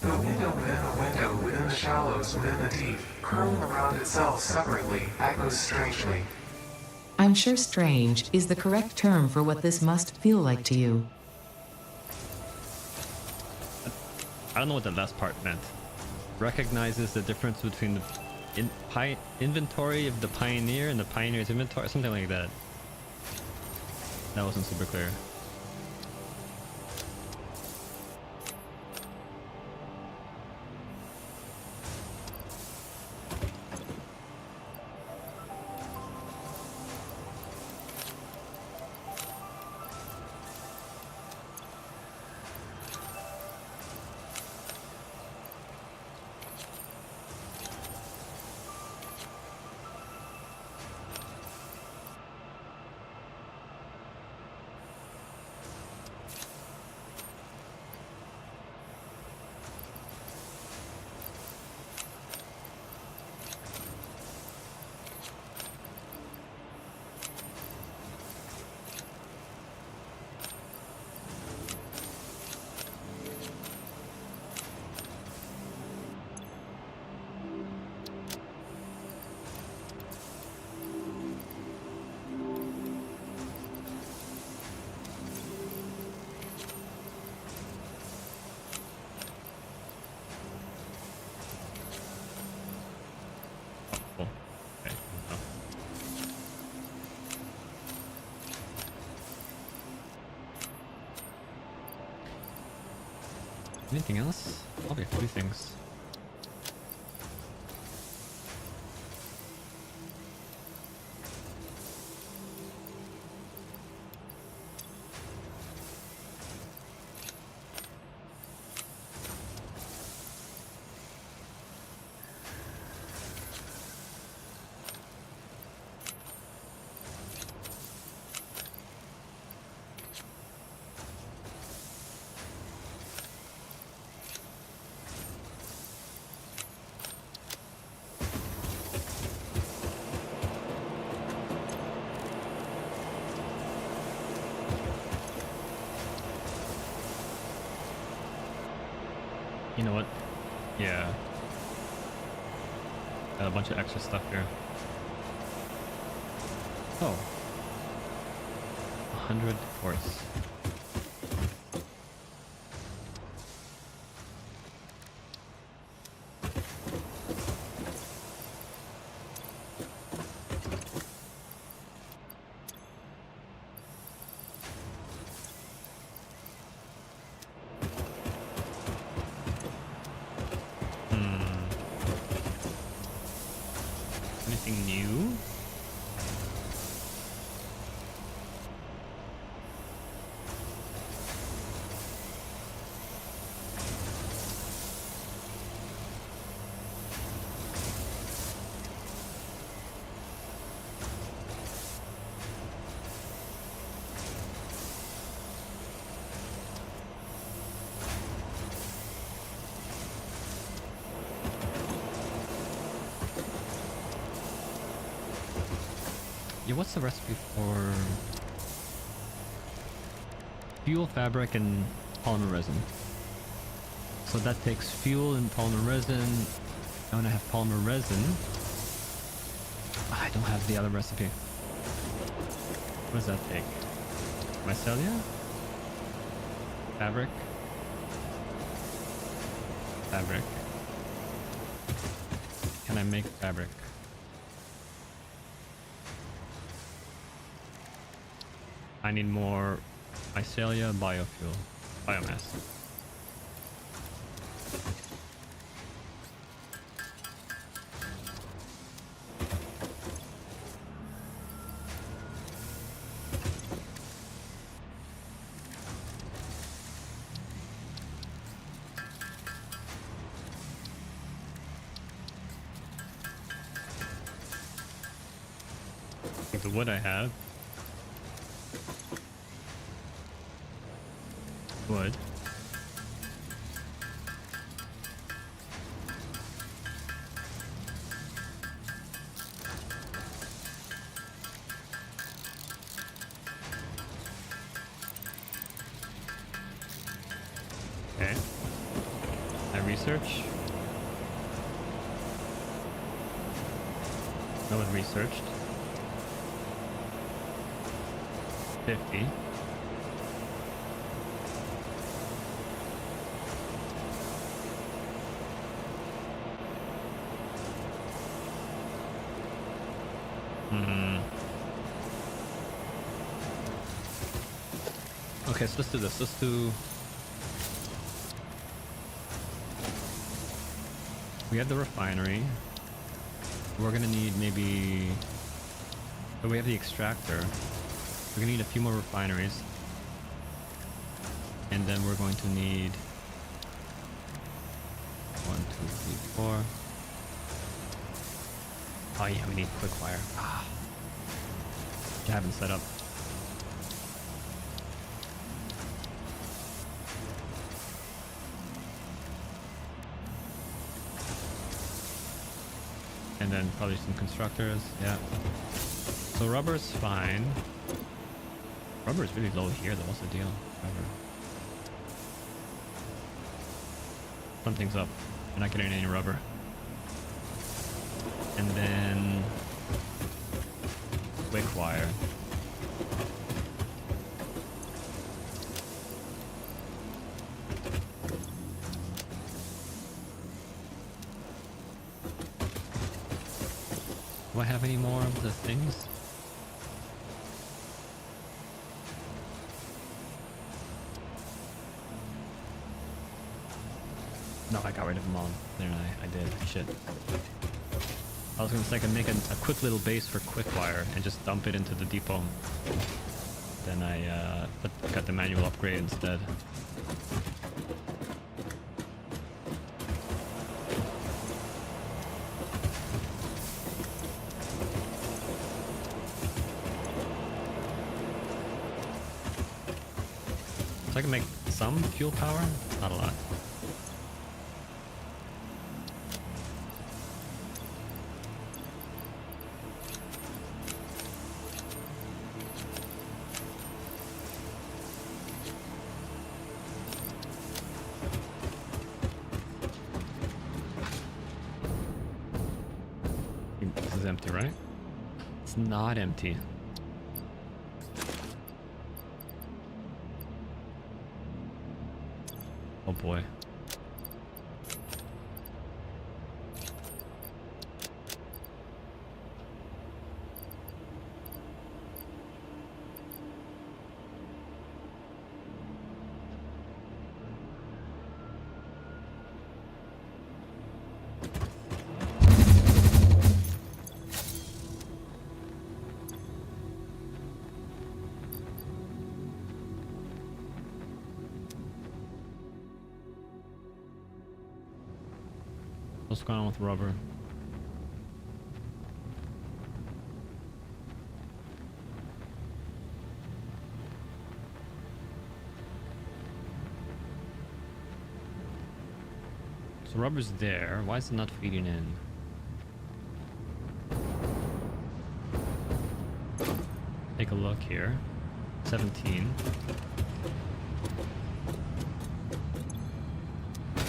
The window within a window within the shallows within the deep, curling around itself separately, echoes strangely. I'm sure strange is the correct term for what this must feel like to you. I don't know what the last part meant. Recognizes the difference between the inventory of the Pioneer and the Pioneer's inventory, something like that. That wasn't super clear. Cool. Okay. Oh. Anything else? Probably a few things. You know what? Yeah. Got a bunch of extra stuff here. Oh. 100 quartz. Anything new? Yeah, what's the recipe for fuel, fabric, and polymer resin? So that takes fuel and polymer resin. I want to have polymer resin. I don't have the other recipe. What does that take? Mycelia? Fabric? Fabric. Can I make fabric? I need more mycelia, biofuel, biomass. Like the wood I have. Wood. Okay. I research. No one researched. 50. Okay, so let's do this. Let's do... We have the refinery. We're gonna need maybe... Oh, we have the extractor. We're gonna need a few more refineries. And then we're going to need... 1, 2, 3, 4. Oh yeah, we need quick wire. Ah. I haven't set up. And then probably some constructors, yeah. So rubber's fine. Rubber is really low here though, what's the deal? Rubber. Something's up. We're not getting any rubber. And then... quick wire. Do I have any more of the things? No, I got rid of them all. There, I did. Shit. I was gonna say I can make a quick little base for quick wire and just dump it into the depot. Then I got the manual upgrade instead. So I can make some fuel power, not a lot. This is empty, right? It's not empty. Oh boy. What's going on with rubber? So rubber's there. Why is it not feeding in? Take a look here. 17.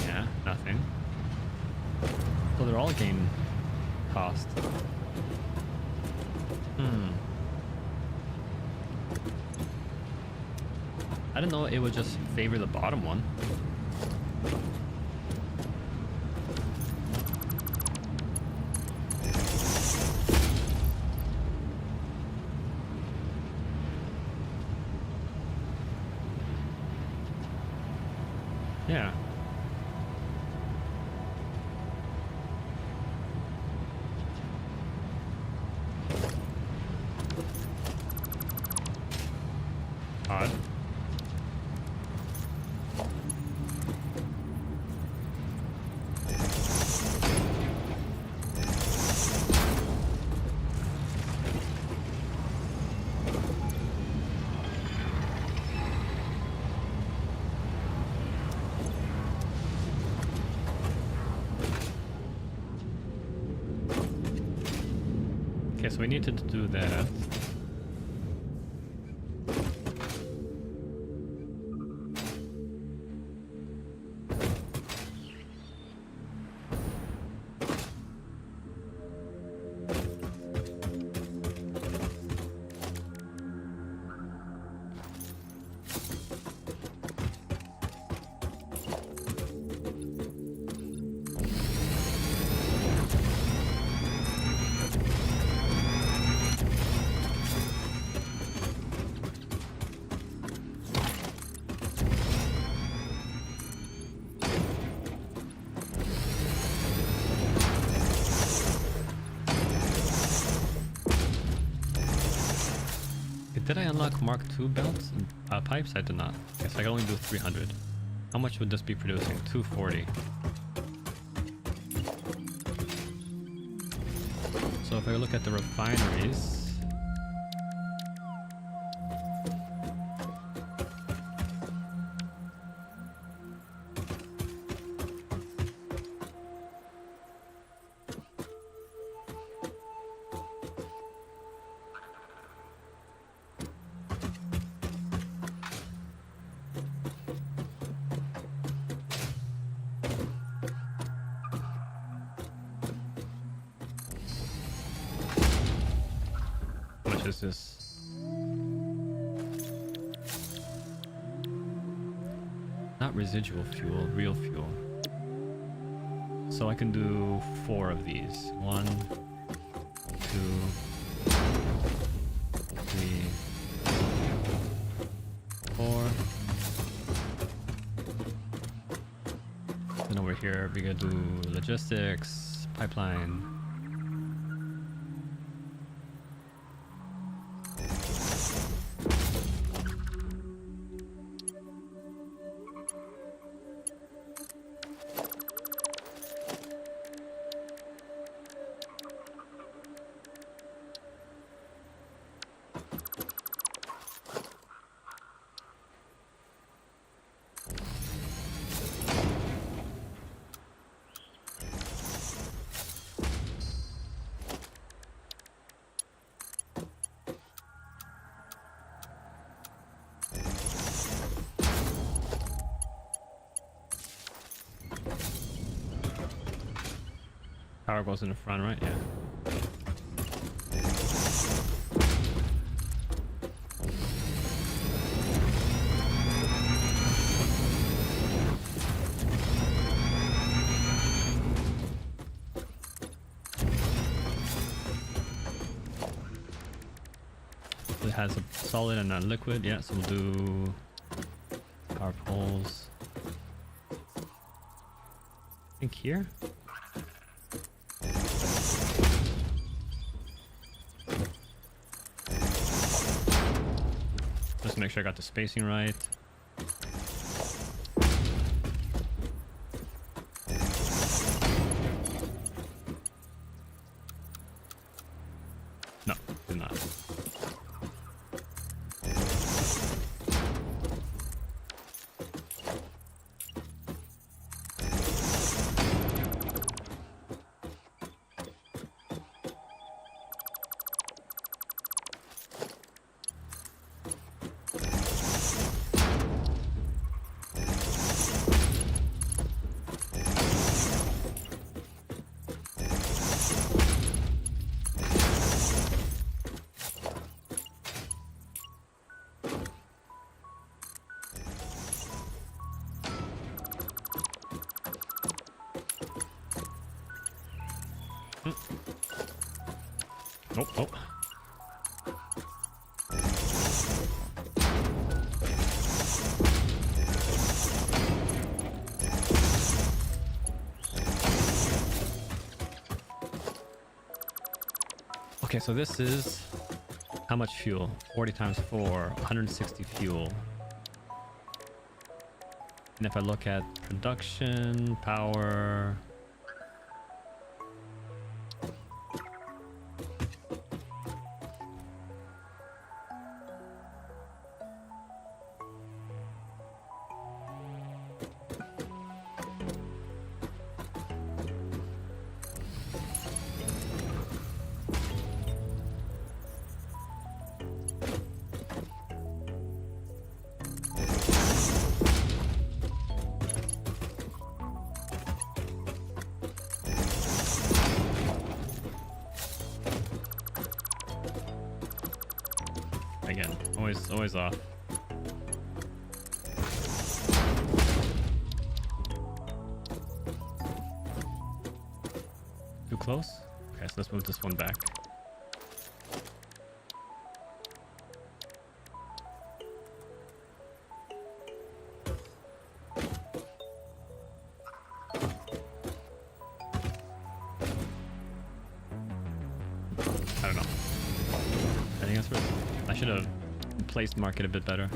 Yeah, nothing. So they're all gain cost. I didn't know it would just favor the bottom one. Yeah. Odd. Okay, so we need to do that. Did I unlock Mark II belts and pipes? I did not. Guess I can only do 300. How much would this be producing? 240. So if I look at the refineries, how much is this? Not residual fuel, real fuel. So I can do 4 of these. 1, 2, 3, 4. Then over here we gotta do logistics, pipeline. Power goes in the front, right? Yeah. It has a solid and a liquid, yeah, so we'll do power poles. I think here? Just make sure I got the spacing right. No, did not. Nope, nope. Okay, so this is how much fuel? 40 times 4, 160 fuel. And if I look at production, power, Again, always off. Too close? Okay, so let's move this one back. I don't know. I think that's right. I should have placed market a bit better.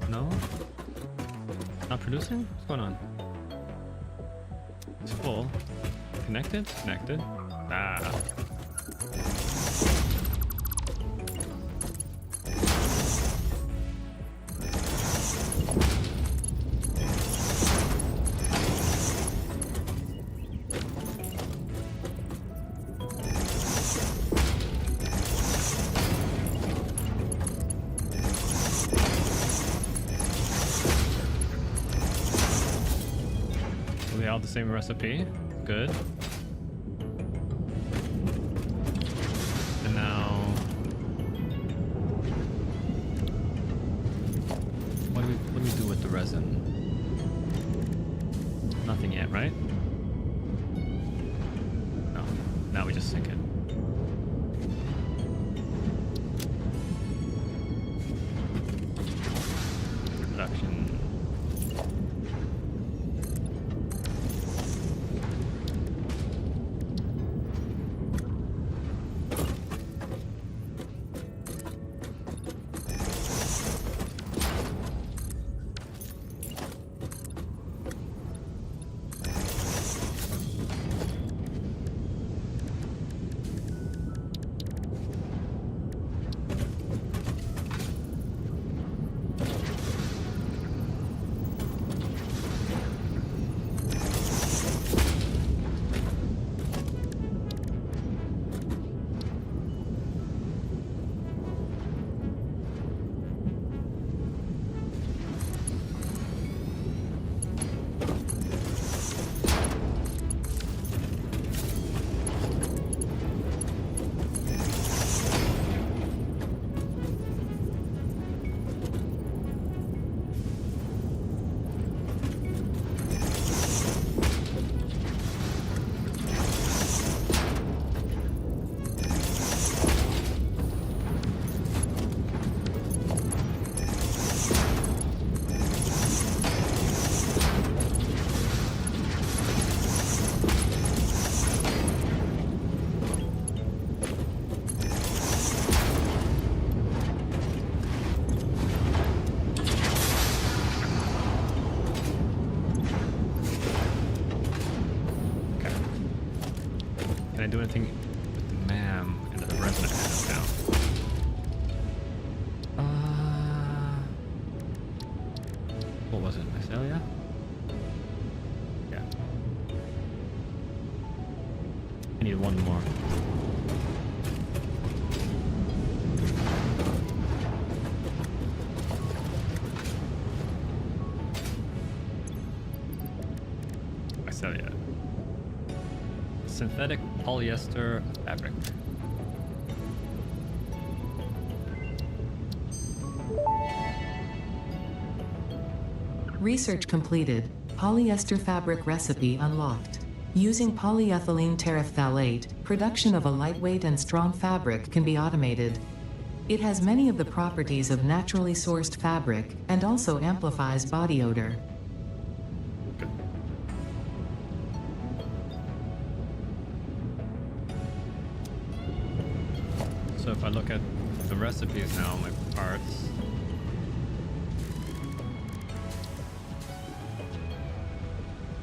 No? Not producing? What's going on? It's full. Connected? Connected. Ah. We all the same recipe. Good. And now, what do we do with the resin? Nothing yet, right? No. Now we just sink it. Production. Can I do anything with the MAM and the resin I have now? What was it? Mycelia? Yeah. I need one more. Mycelia. Synthetic polyester fabric. Research completed. Polyester fabric recipe unlocked. Using polyethylene terephthalate, production of a lightweight and strong fabric can be automated. It has many of the properties of naturally sourced fabric and also amplifies body odor. So if I look at the recipes now, my parts.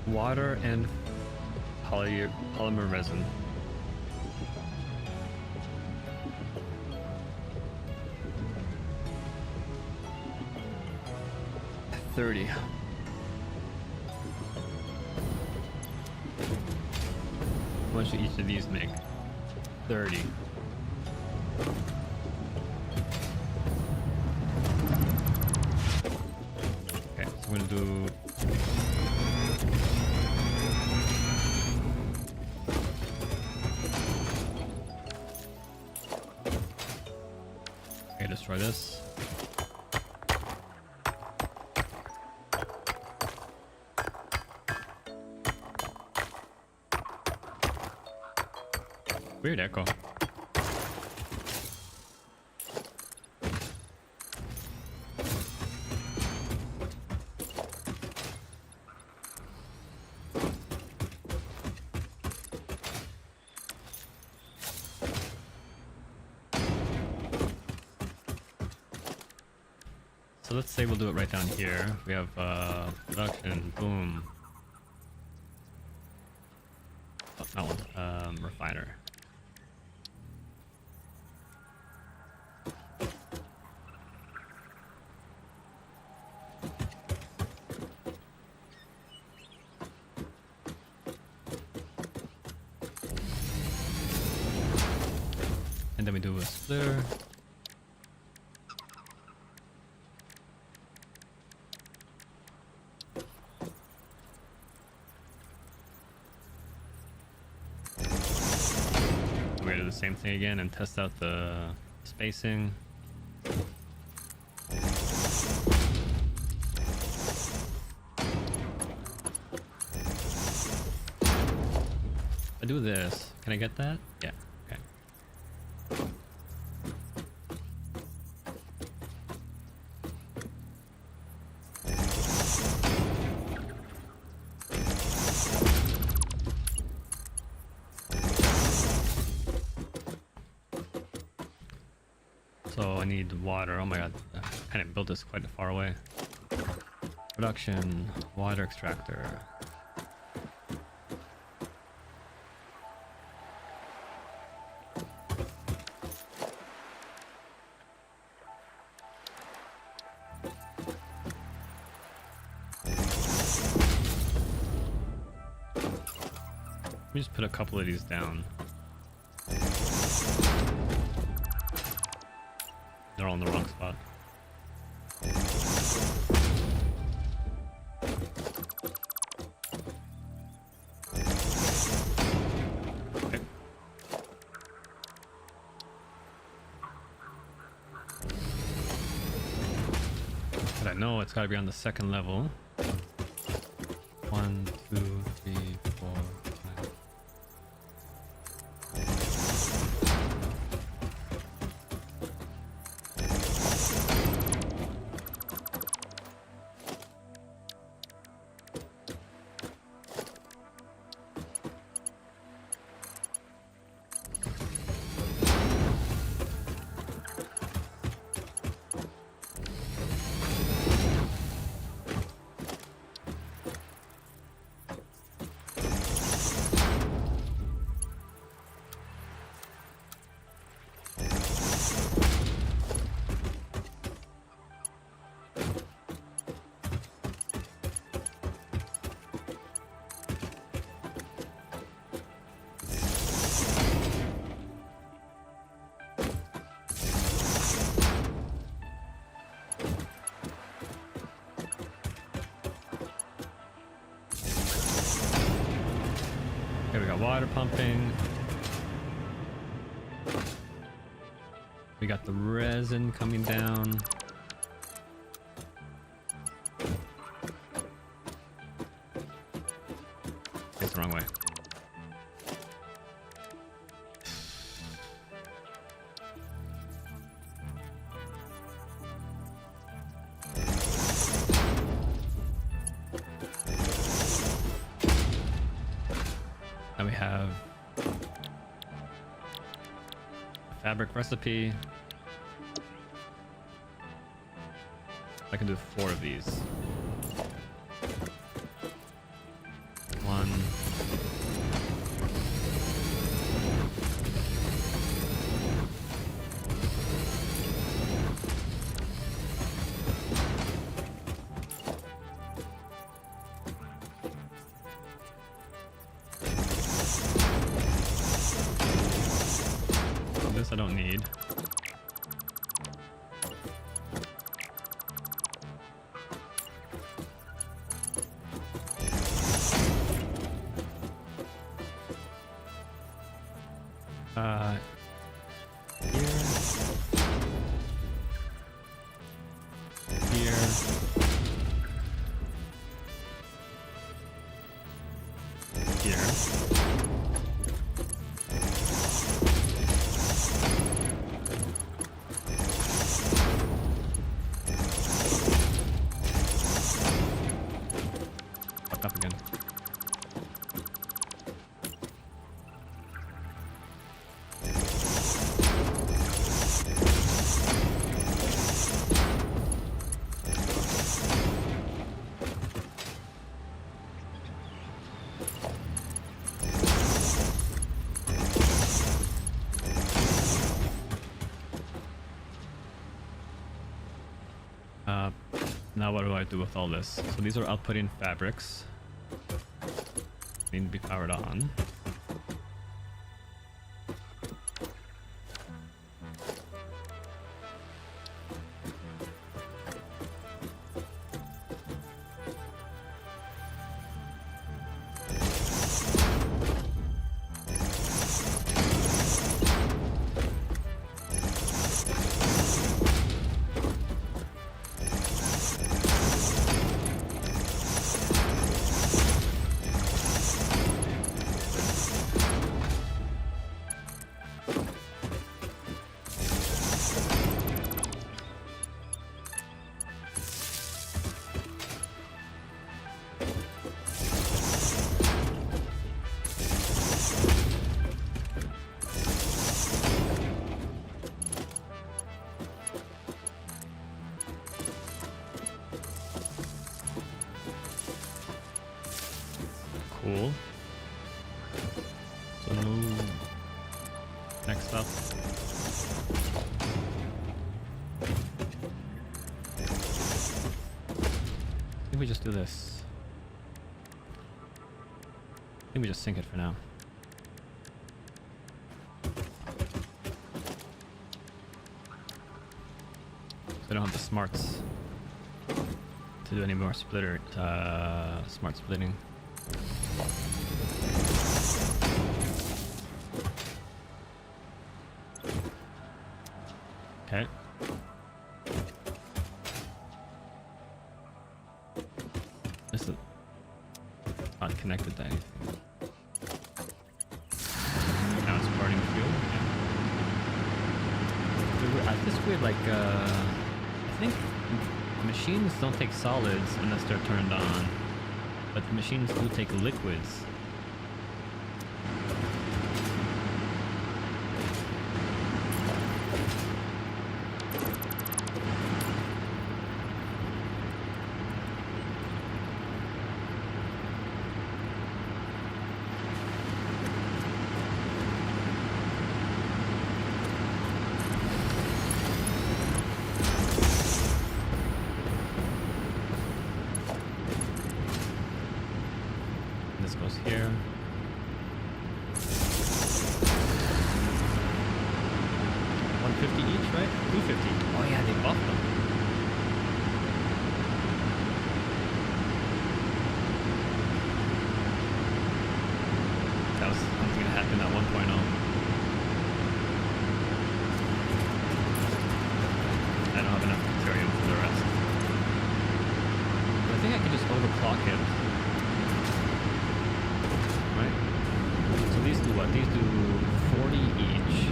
Water and polymer resin. 30. How much do each of these make? 30. Okay, so we're gonna do. Okay, destroy this. Weird echo. So let's say we'll do it right down here. We have production, boom. Oh, not one. Refiner. And then we do a splitter. We're gonna do the same thing again and test out the spacing. If I do this, can I get that? Yeah, okay. So I need water. Oh my god, I kind of built this quite far away. Production, water extractor. Let me just put a couple of these down. They're all in the wrong spot. Okay. But I know it's gotta be on the second level. 1, 2, 3, 4, 5. Okay, we got water pumping. We got the resin coming down. It's the wrong way. Now we have a fabric recipe. I can do 4 of these. 1. This I don't need. Up again. Now what do I do with all this? So these are outputting fabrics. Need to be powered on. Cool. So next up. I think we just do this. I think we just sink it for now. So I don't have the smarts to do any more smart splitting. Okay. This is not connected to anything. Now it's burning fuel. Yeah. I just weird, like, I think machines don't take solids unless they're turned on, but the machines do take liquids. This goes here. $150 each, right? $250. Oh yeah, they buffed them. That was something that happened at 1.0. I don't have enough material for the rest. But I think I can just overclock it. So these do what? These do 40 each.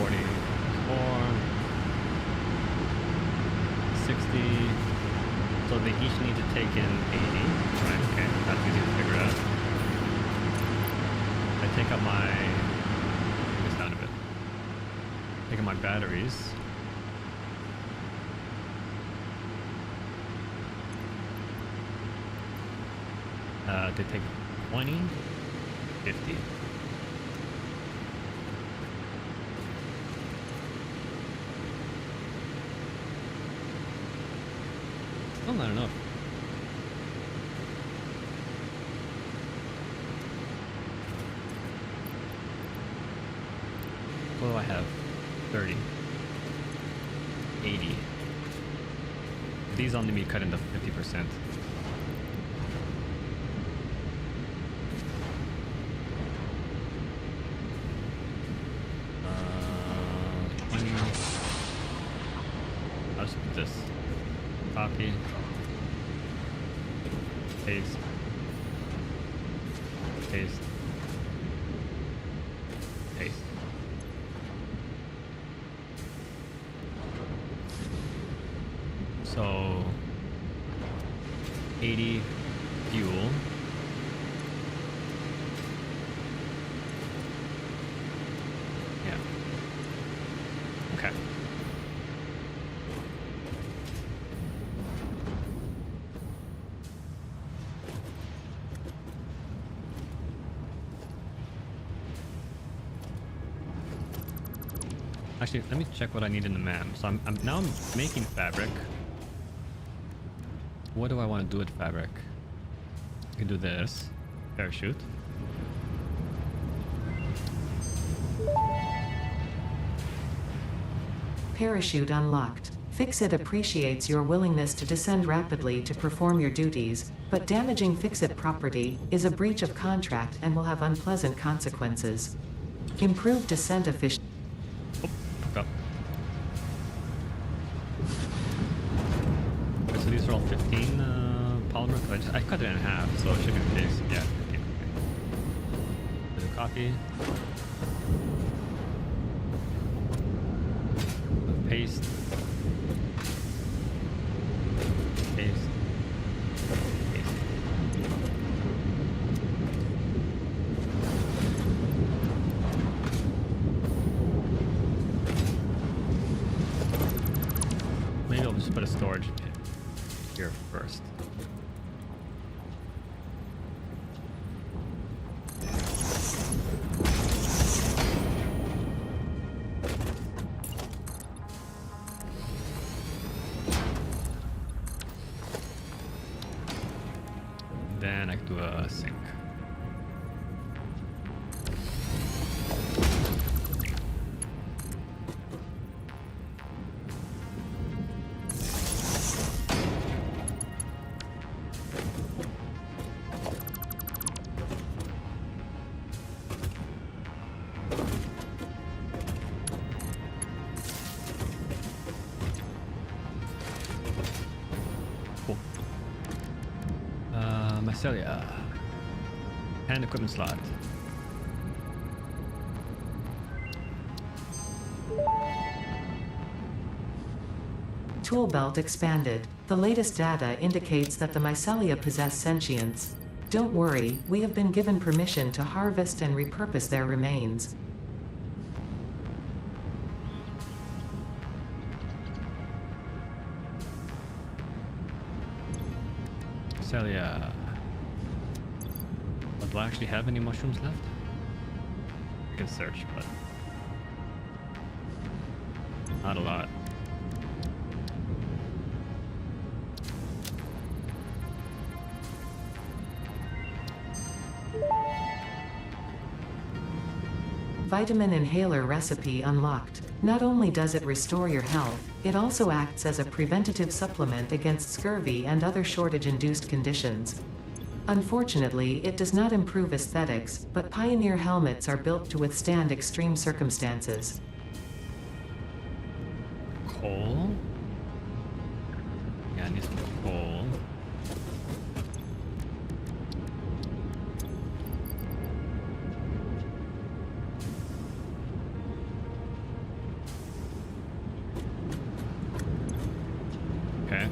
44, 60. So they each need to take in 80. Right, okay. That's easy to figure out. I take up my... Take this down a bit. Take up my batteries. They take 20, 50. Still not enough. What do I have? 30. 80. These all need to be cut into 50%. I'll just put this. Copy. Paste. Paste. Paste. So 80 fuel. Yeah. Okay. Actually, let me check what I need in the map. So I'm making fabric. What do I want to do with fabric? I can do this. Parachute. Parachute unlocked. Fix-It appreciates your willingness to descend rapidly to perform your duties, but damaging Fix-It property is a breach of contract and will have unpleasant consequences. Improve descent efficiency. Oh, fuck up. Okay, so these are all 15 polymer. I cut it in half, so it should be the case. Yeah, 15. Okay. Do copy. Paste. Paste. Paste. Maybe I'll just put a storage pit here first. Then I can do a sink. Cool. Mycelia. And equipment slot. Tool belt expanded. The latest data indicates that the mycelia possess sentience. Don't worry, we have been given permission to harvest and repurpose their remains. Mycelia. Do I actually have any mushrooms left? I can search, but not a lot. Vitamin inhaler recipe unlocked. Not only does it restore your health, it also acts as a preventative supplement against scurvy and other shortage-induced conditions. Unfortunately, it does not improve aesthetics, but Pioneer helmets are built to withstand extreme circumstances. Coal? Yeah, I need some coal. Okay.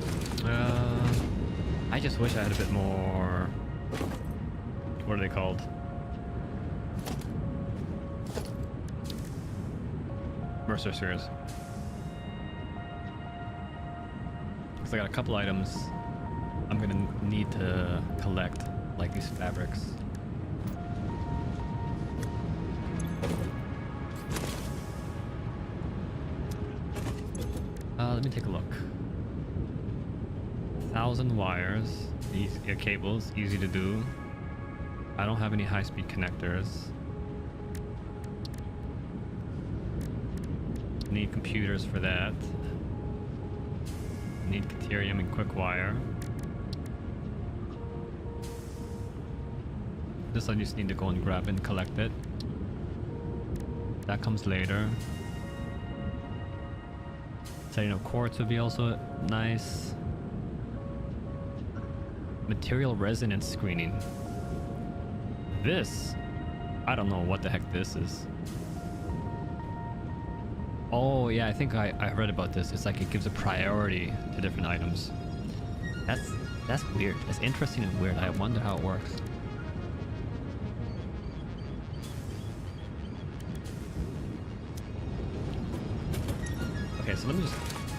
I just wish I had a bit more. What are they called? Mercer series. Because I got a couple items I'm gonna need to collect, like these fabrics. Let me take a look. 1,000 wires, these cables, easy to do. I don't have any high-speed connectors. Need computers for that. Need Caterium and quick wire. This I just need to go and grab and collect it. That comes later. Setting up quartz would be also nice. Material resonance screening. This, I don't know what the heck this is. Oh yeah, I think I read about this. It's like it gives a priority to different items. That's weird. That's interesting and weird. I wonder how it works. Okay, so let me just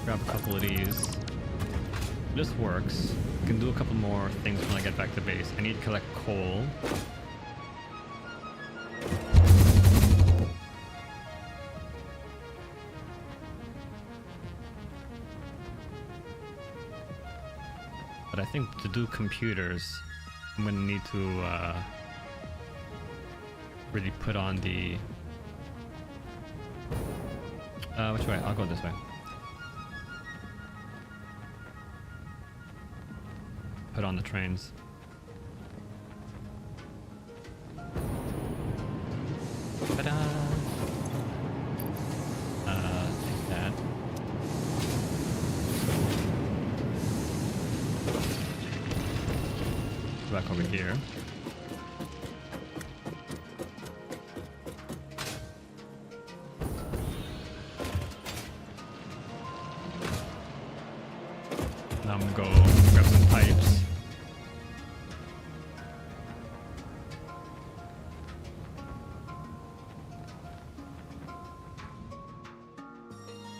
grab a couple of these. This works. I can do a couple more things when I get back to base. I need to collect coal. But I think to do computers, I'm gonna need to really put on the... which way? I'll go this way. Put on the trains. Ta-da! Take that. Back over here. Now I'm gonna go grab some pipes.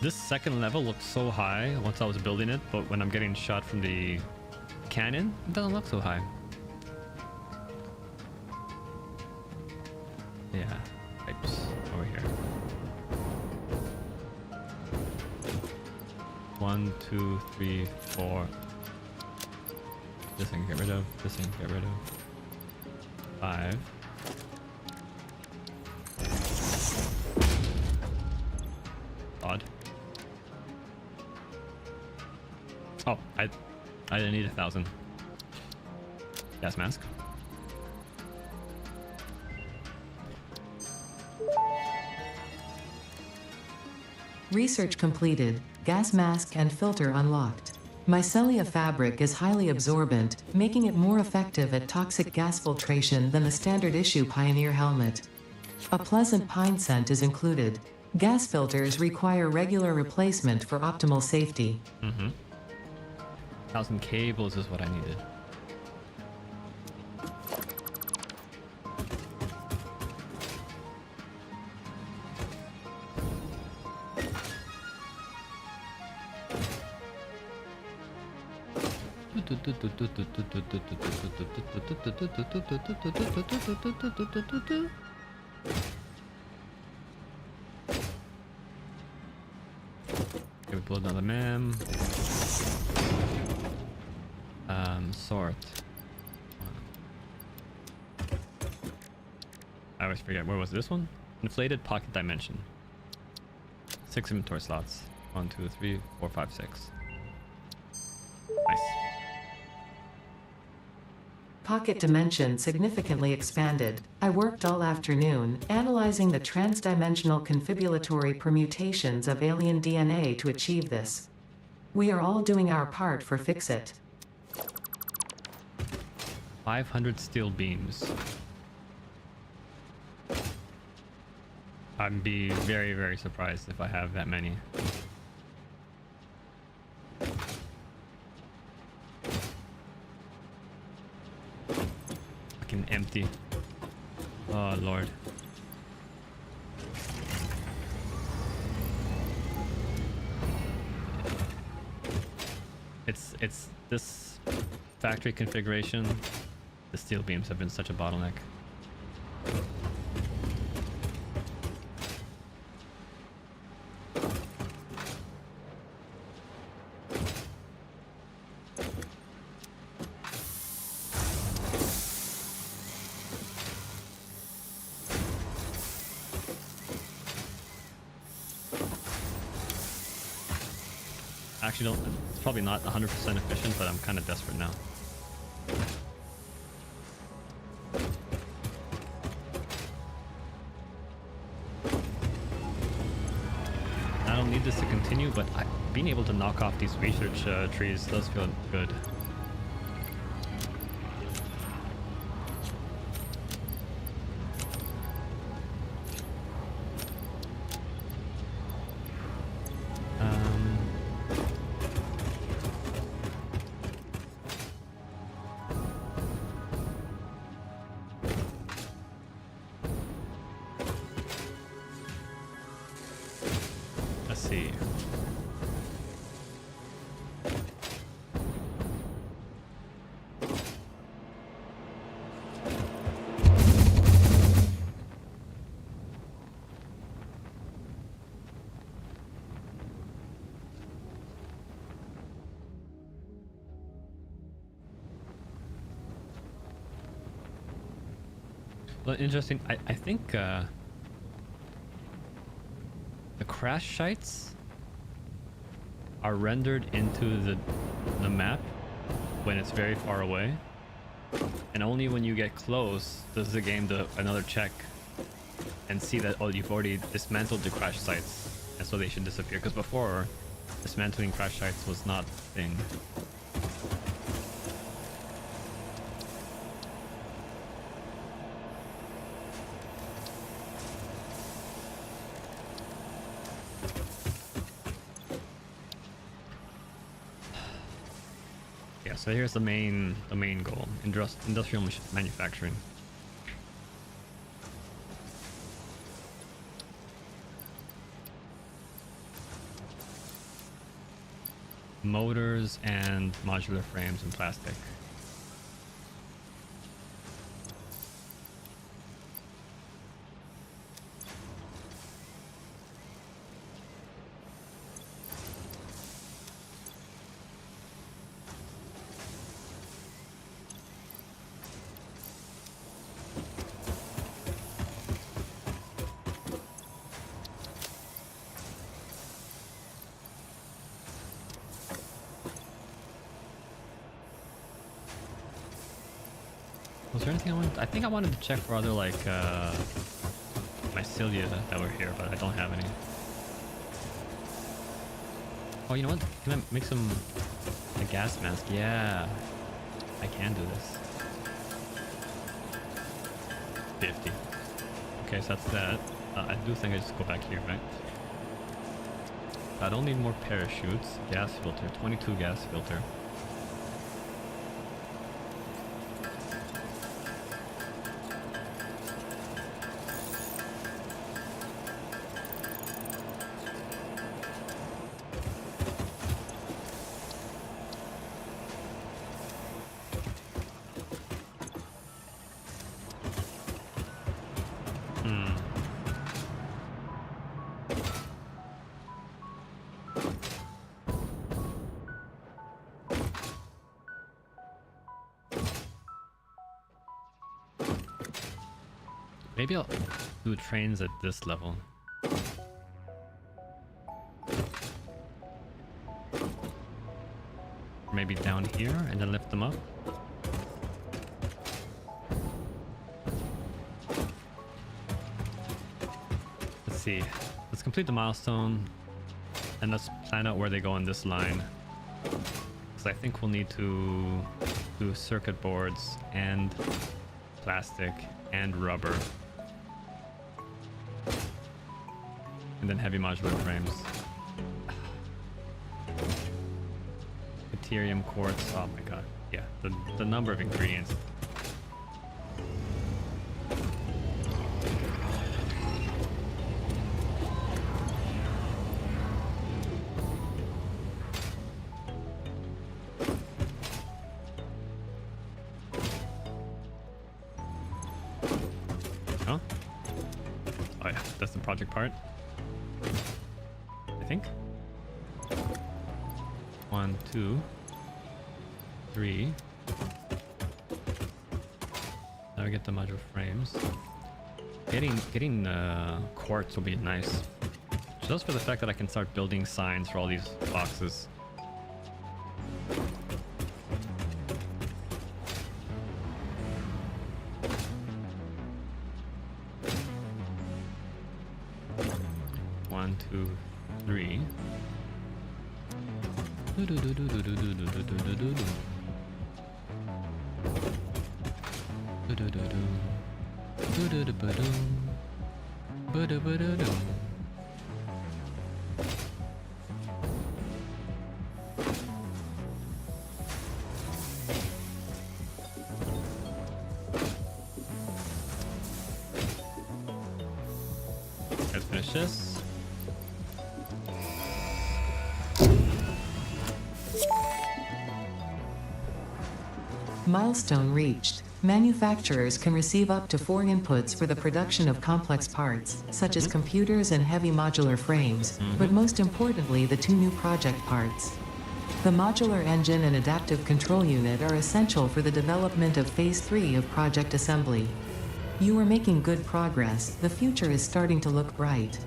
This second level looked so high once I was building it, but when I'm getting shot from the cannon, it doesn't look so high. Yeah, pipes over here. 1, 2, 3, 4. This thing get rid of. This thing get rid of. 5. Odd. Oh, I didn't need 1,000. Gas mask. Research completed. Gas mask and filter unlocked. Mycelia fabric is highly absorbent, making it more effective at toxic gas filtration than the standard issue Pioneer helmet. A pleasant pine scent is included. Gas filters require regular replacement for optimal safety. 1,000 cables is what I needed. Okay, we build another mem. Sort. I always forget. Where was this one? Inflated pocket dimension. 6 inventory slots. 1, 2, 3, 4, 5, 6. Nice. Pocket dimension significantly expanded. I worked all afternoon, analyzing the transdimensional confibulatory permutations of alien DNA to achieve this. We are all doing our part for Fix-It. 500 steel beams. I'd be very, very surprised if I have that many. Fucking empty. Oh lord. It's this factory configuration. The steel beams have been such a bottleneck. actually don't. It's probably not 100% efficient, but I'm kind of desperate now. I don't need this to continue, but being able to knock off these research trees does feel good. Let's see. Well, interesting. I think the crash sites are rendered into the map when it's very far away, and only when you get close does the game do another check and see that, oh, you've already dismantled the crash sites, and so they should disappear, because before dismantling crash sites was not a thing. So here's the main goal: industrial manufacturing. Motors and modular frames and plastic. Was there anything I wanted? I think I wanted to check for other, like, mycelia that were here, but I don't have any. Oh, you know what? Can I make a gas mask? Yeah, I can do this. 50. Okay, so that's that. I do think I just go back here, right? I don't need more parachutes. Gas filter, 22 gas filter. Maybe I'll do trains at this level. Or maybe down here and then lift them up. Let's see. Let's complete the milestone and let's plan out where they go on this line. Because I think we'll need to do circuit boards and plastic and rubber. And then heavy modular frames. Deuterium quartz. Oh my god. Yeah, the number of ingredients. Huh? Oh yeah, that's the project part. I think. 1, 2, 3. Now we get the modular frames. Getting quartz will be nice. Just for the fact that I can start building signs for all these boxes. 1, 2, 3. Let's finish this. Milestone reached. Manufacturers can receive up to 4 inputs for the production of complex parts, such as computers and heavy modular frames, but most importantly the 2 new project parts. The modular engine and adaptive control unit are essential for the development of Phase 3 of Project Assembly. You are making good progress. The future is starting to look bright.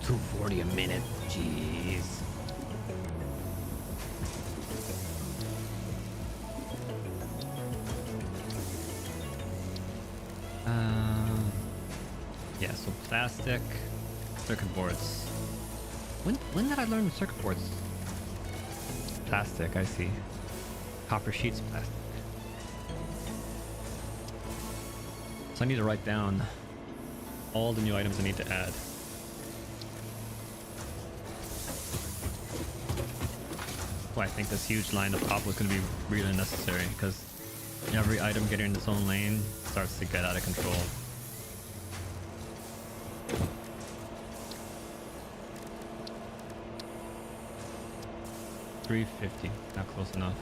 240 a minute. Jeez. Yeah, so plastic circuit boards. When did I learn circuit boards? Plastic, I see. Copper sheets, plastic. So I need to write down all the new items I need to add. So I think this huge line up top was going to be really necessary because every item getting in its own lane starts to get out of control. $350, not close enough.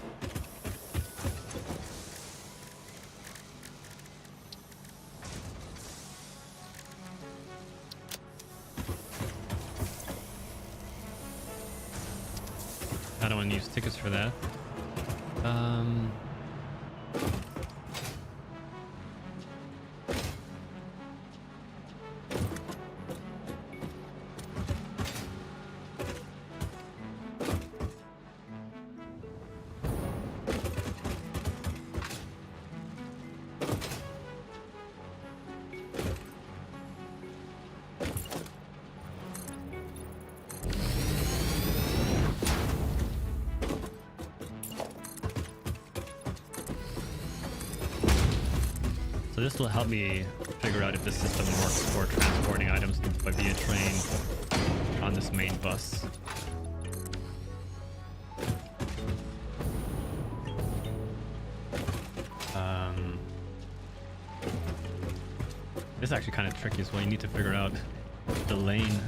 I don't want to use tickets for that. So this will help me figure out if this system works for transporting items via train on this main bus. This is actually kind of tricky as well. You need to figure out the lane.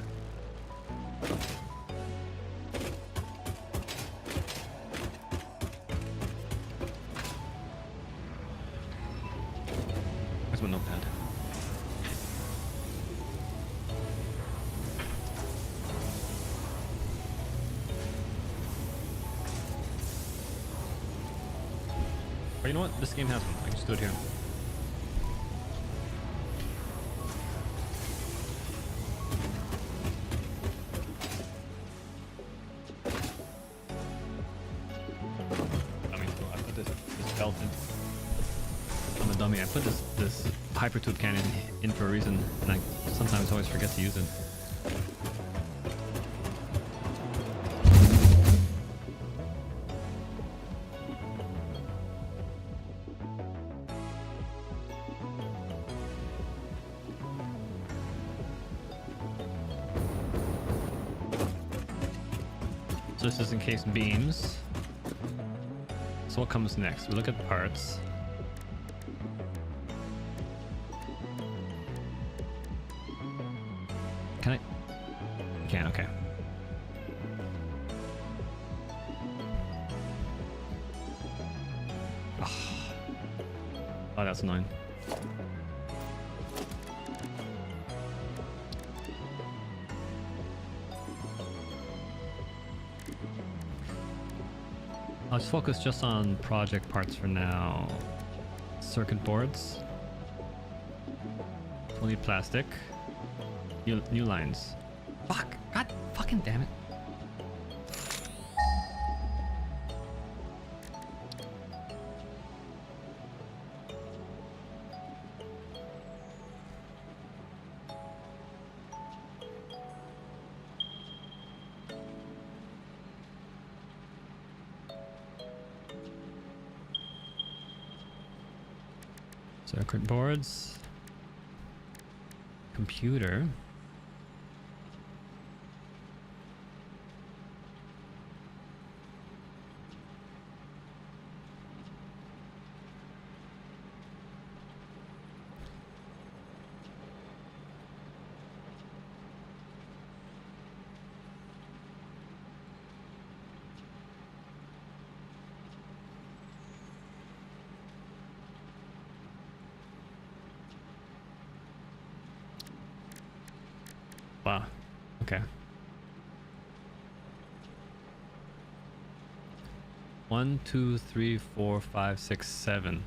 Where's my notepad? Or you know what? This game has one. I can just do it here. I'm a dummy. I put this hyper tube cannon in for a reason, and I sometimes always forget to use it. So this is in case beams. So what comes next? We look at parts. Can I? Can, okay. Oh, that's annoying. Let's focus just on project parts for now. Circuit boards. Only plastic. New lines. Fuck! God fucking damn it. Circuit boards. Computer. Wow. Okay. 1, 2, 3, 4, 5, 6, 7.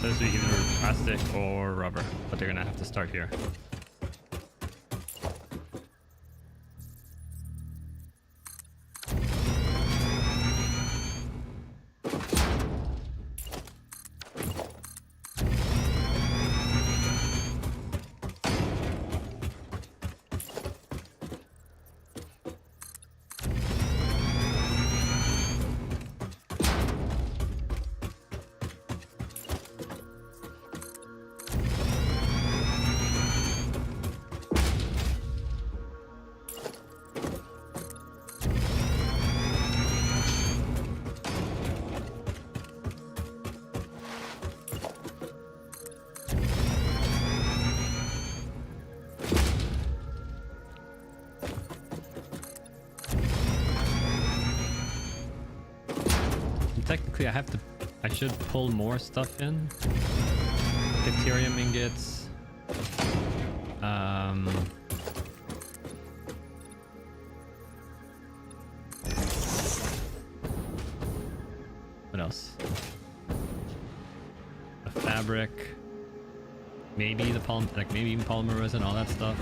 Those are either plastic or rubber, but they're gonna have to start here. Technically, I should pull more stuff in. Deuterium ingots. What else? The fabric. Maybe the maybe even polymer resin, all that stuff.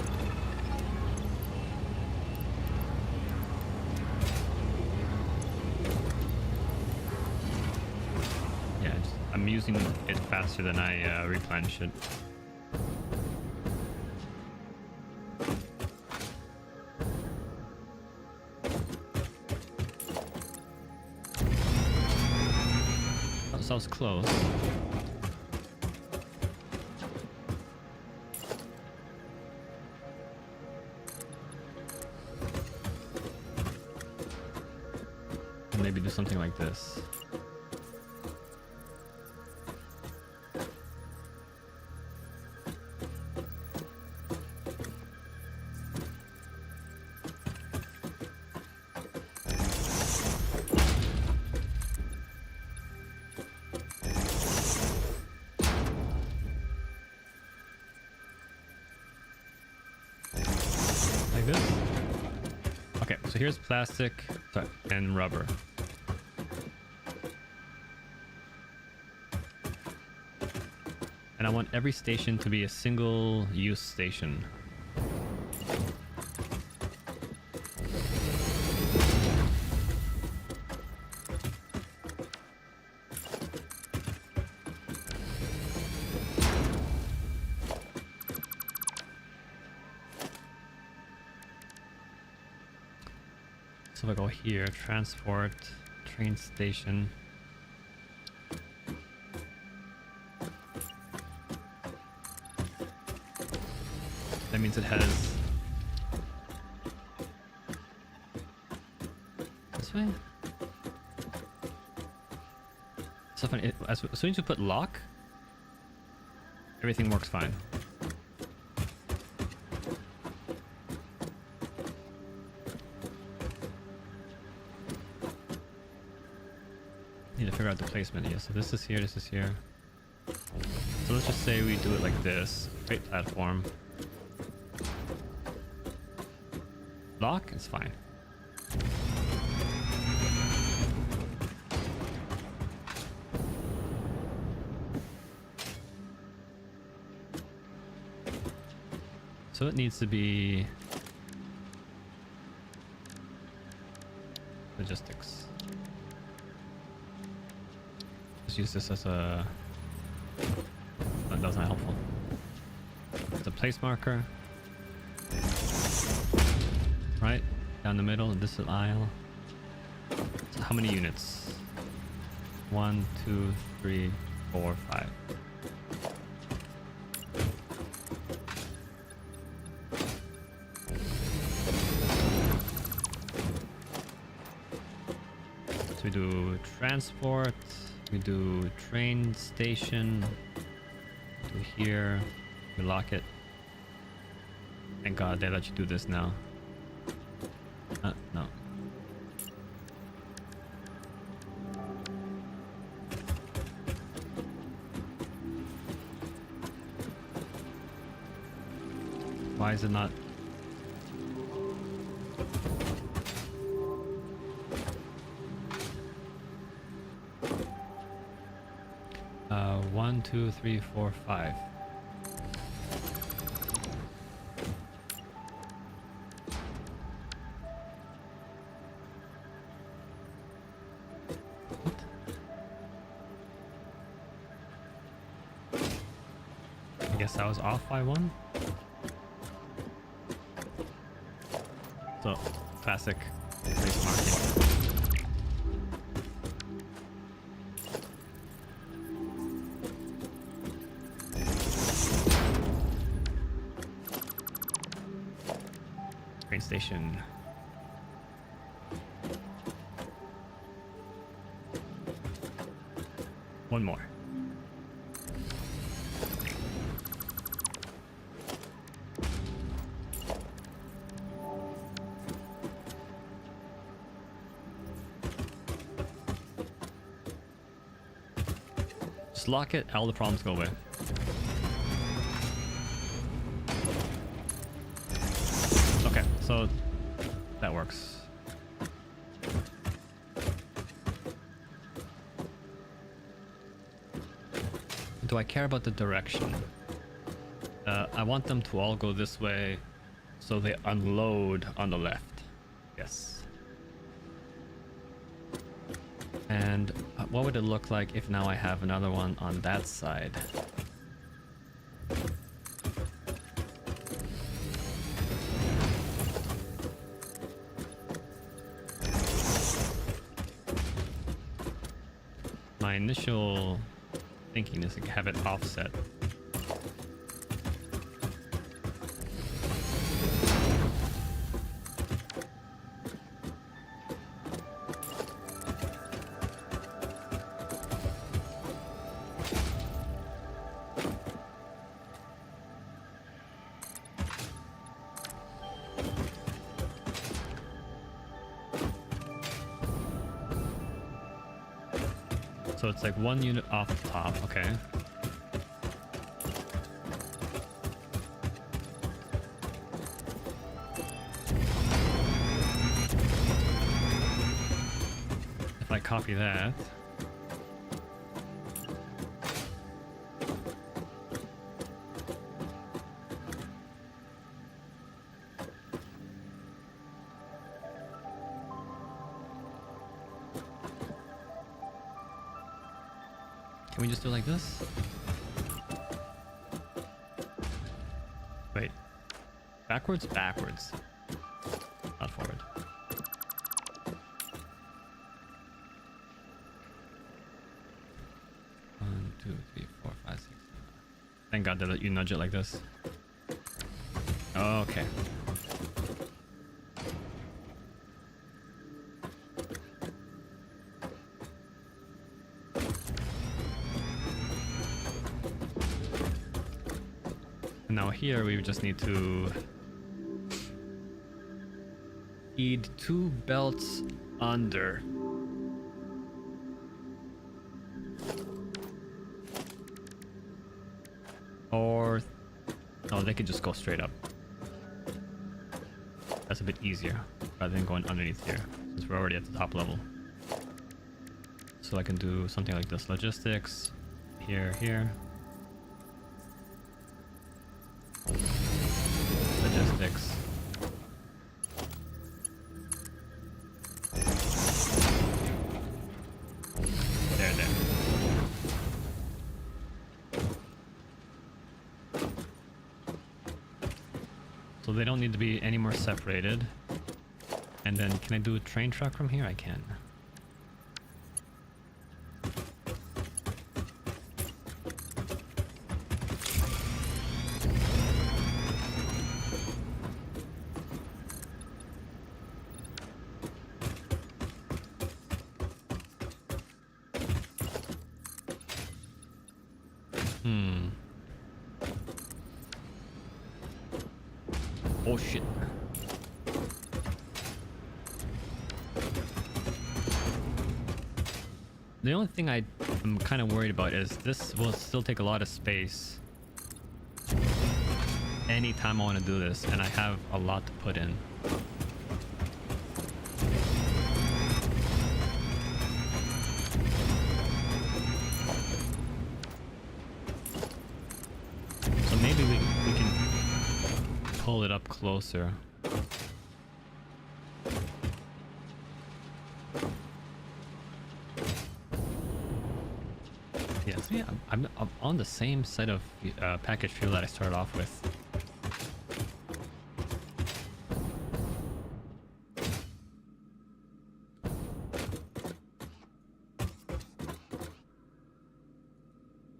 I'm using it faster than I replenish it. Oh, so I was close. Maybe do something like this. Like this. Okay, so here's plastic and rubber. And I want every station to be a single use station. So if I go here, transport, train station. That means it has this way. So funny. As soon as you put lock, everything works fine. Need to figure out the placement. Yeah, so this is here, this is here. So let's just say we do it like this. Create platform. Lock, it's fine. So it needs to be Logistics. Just use this as a... That's not helpful. It's a place marker. Right? Down the middle, this is aisle. So how many units? 1, 2, 3, 4, 5. So we do transport, we do train station, do here, we lock it. Thank God they let you do this now. No. Why is it not? One, two, three, four, five. I guess I was off by one. So, classic place marking. Train station. One more. Just lock it, all the problems go away. Okay, so that works. Do I care about the direction? I want them to all go this way so they unload on the left. Yes. And what would it look like if now I have another one on that side? My initial thinking is to have it offset. So it's like one unit off the top, okay. If I copy that. Can we just do it like this? Wait. Backwards? Backwards. Not forward. One, two, three, four, five, six, seven. Thank God they let you nudge it like this. Okay. Now here we just need to feed 2 belts under. Or no, they could just go straight up. That's a bit easier rather than going underneath here since we're already at the top level. So I can do something like this: logistics here, here. Logistics. So they don't need to be any more separated. And then can I do a train track from here? I can. Oh shit. The only thing I'm kind of worried about is this will still take a lot of space anytime I want to do this, and I have a lot to put in. So maybe we can pull it up closer. Yeah, so yeah, I'm on the same set of package fuel that I started off with.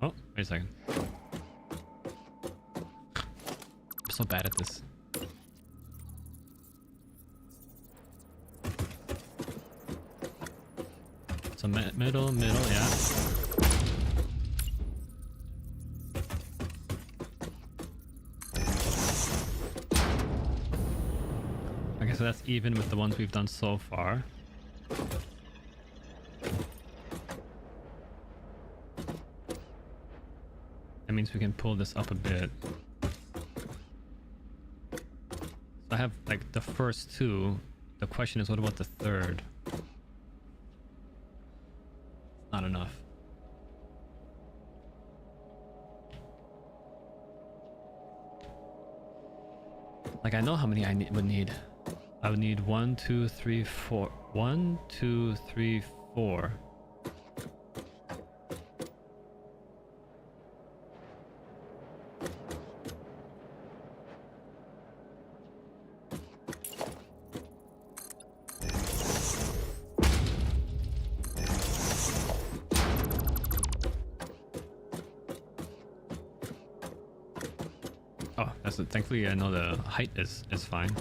Oh, wait a second. I'm so bad at this. So middle, yeah. Okay, so that's even with the ones we've done so far. That means we can pull this up a bit. So I have like the first two. The question is, what about the third? Not enough. Like, I know how many I would need. I would need 1, 2, 3, 4. 1, 2, 3, 4. Oh, that's it. Thankfully, I know the height is fine.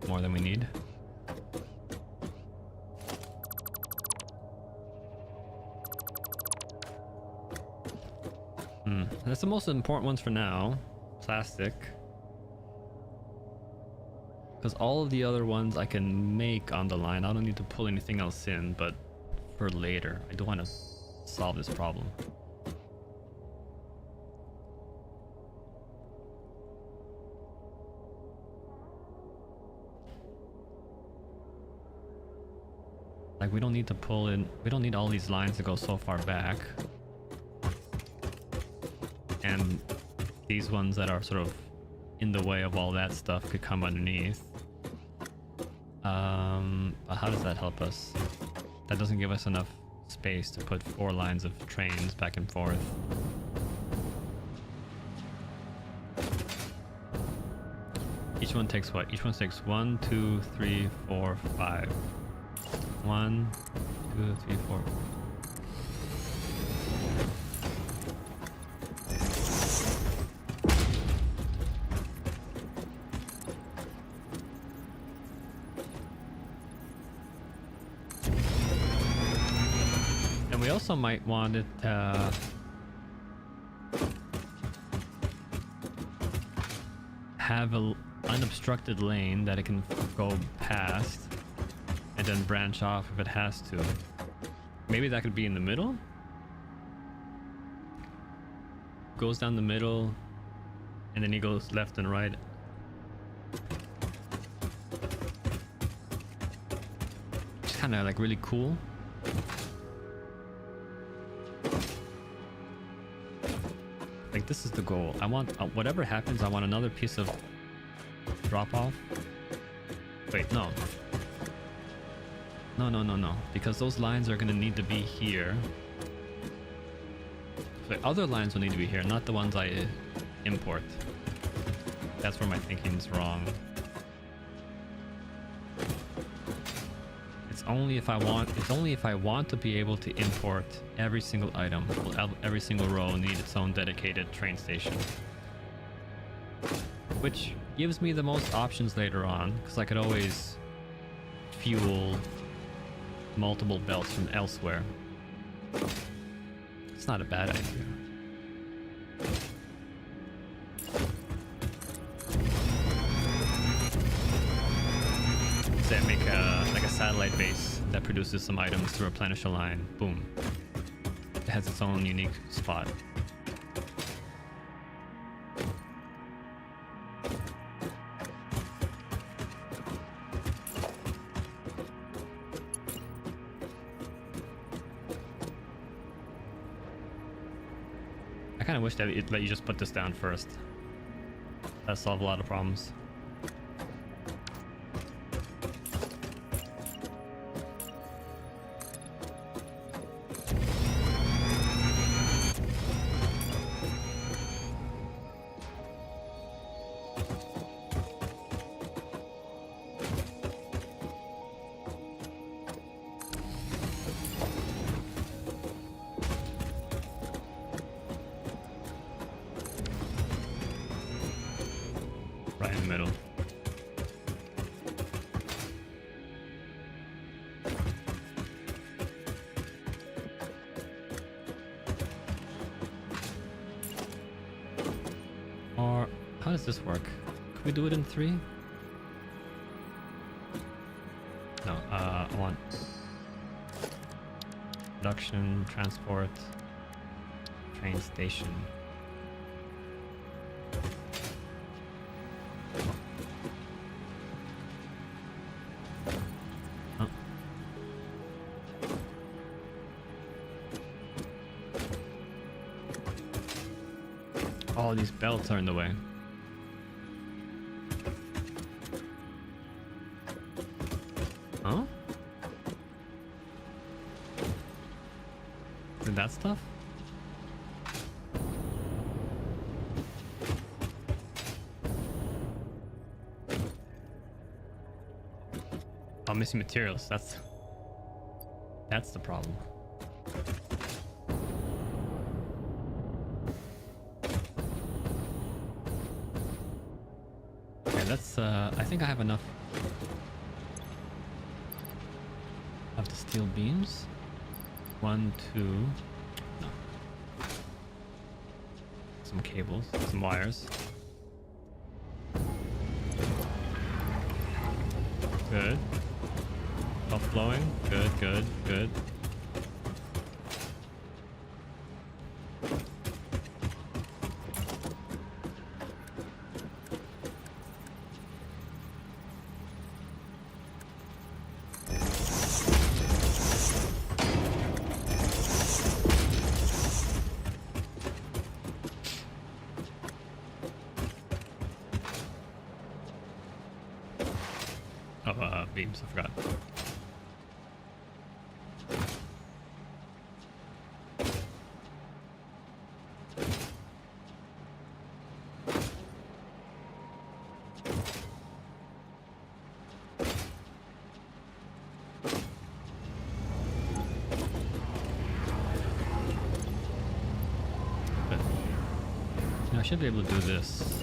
More than we need. That's the most important ones for now. Plastic. Because all of the other ones I can make on the line. I don't need to pull anything else in, but for later. I don't want to solve this problem. Like, we don't need to pull in, we don't need all these lines to go so far back. And these ones that are sort of in the way of all that stuff could come underneath. But how does that help us? That doesn't give us enough space to put 4 lines of trains back and forth. Each one takes what? Each one takes 1, 2, 3, 4, 5. 1, 2, 3, 4. And we also might want it have an unobstructed lane that it can go past. And then branch off if it has to. Maybe that could be in the middle? Goes down the middle, and then he goes left and right. It's kind of like really cool. Like, this is the goal. I want, whatever happens, I want another piece of drop off. Wait, no. No. Because those lines are going to need to be here. The other lines will need to be here, not the ones I import. that's where my thinking's wrong. It's only if I want to be able to import every single item. Well, every single row need its own dedicated train station, which gives me the most options later on, because I could always fuel multiple belts from elsewhere. It's not a bad idea. Say I make like a satellite base that produces some items to replenish a line. Boom. It has its own unique spot. I kind of wish that it let you just put this down first. That'd solve a lot of problems. Right in the middle. Or how does this work? Could we do it in 3? No, I want production, transport, train station. All these belts are in the way. Huh? Did that stuff? Oh, missing materials. That's the problem. That's I think I have enough of the steel beams. 1, 2, no. Some cables, some wires. Good. All flowing. Good, good, good. Beams, I forgot. But, I should be able to do this.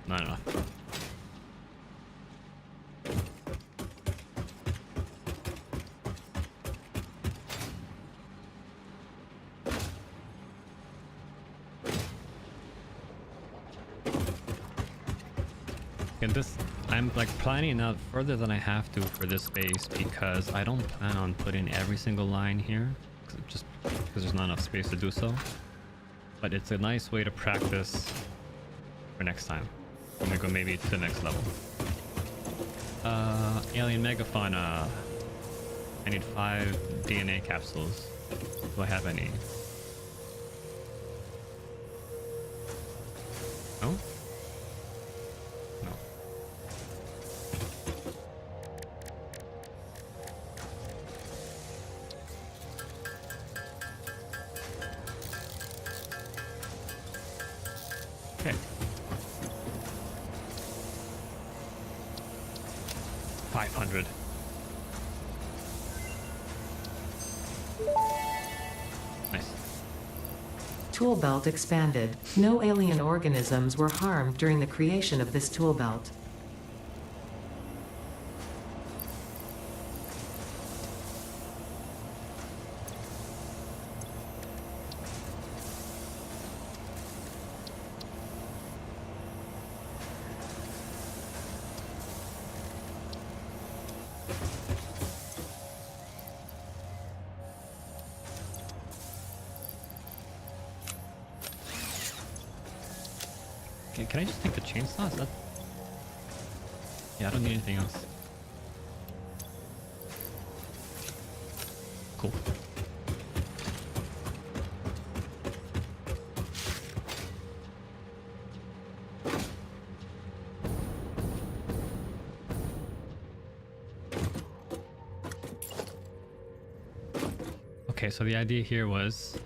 Not enough. And this, I'm like planning out further than I have to for this space because I don't plan on putting every single line here, just because there's not enough space to do so. But it's a nice way to practice for next time. I'm gonna go maybe to the next level. Alien megafauna. I need 5 DNA capsules. Do I have any? No? No. Okay. 500. Nice. Tool belt expanded. No alien organisms were harmed during the creation of this tool belt. Okay, can I just take the chainsaw? Is that... Yeah, I don't need anything else. Cool. Okay, so the idea here was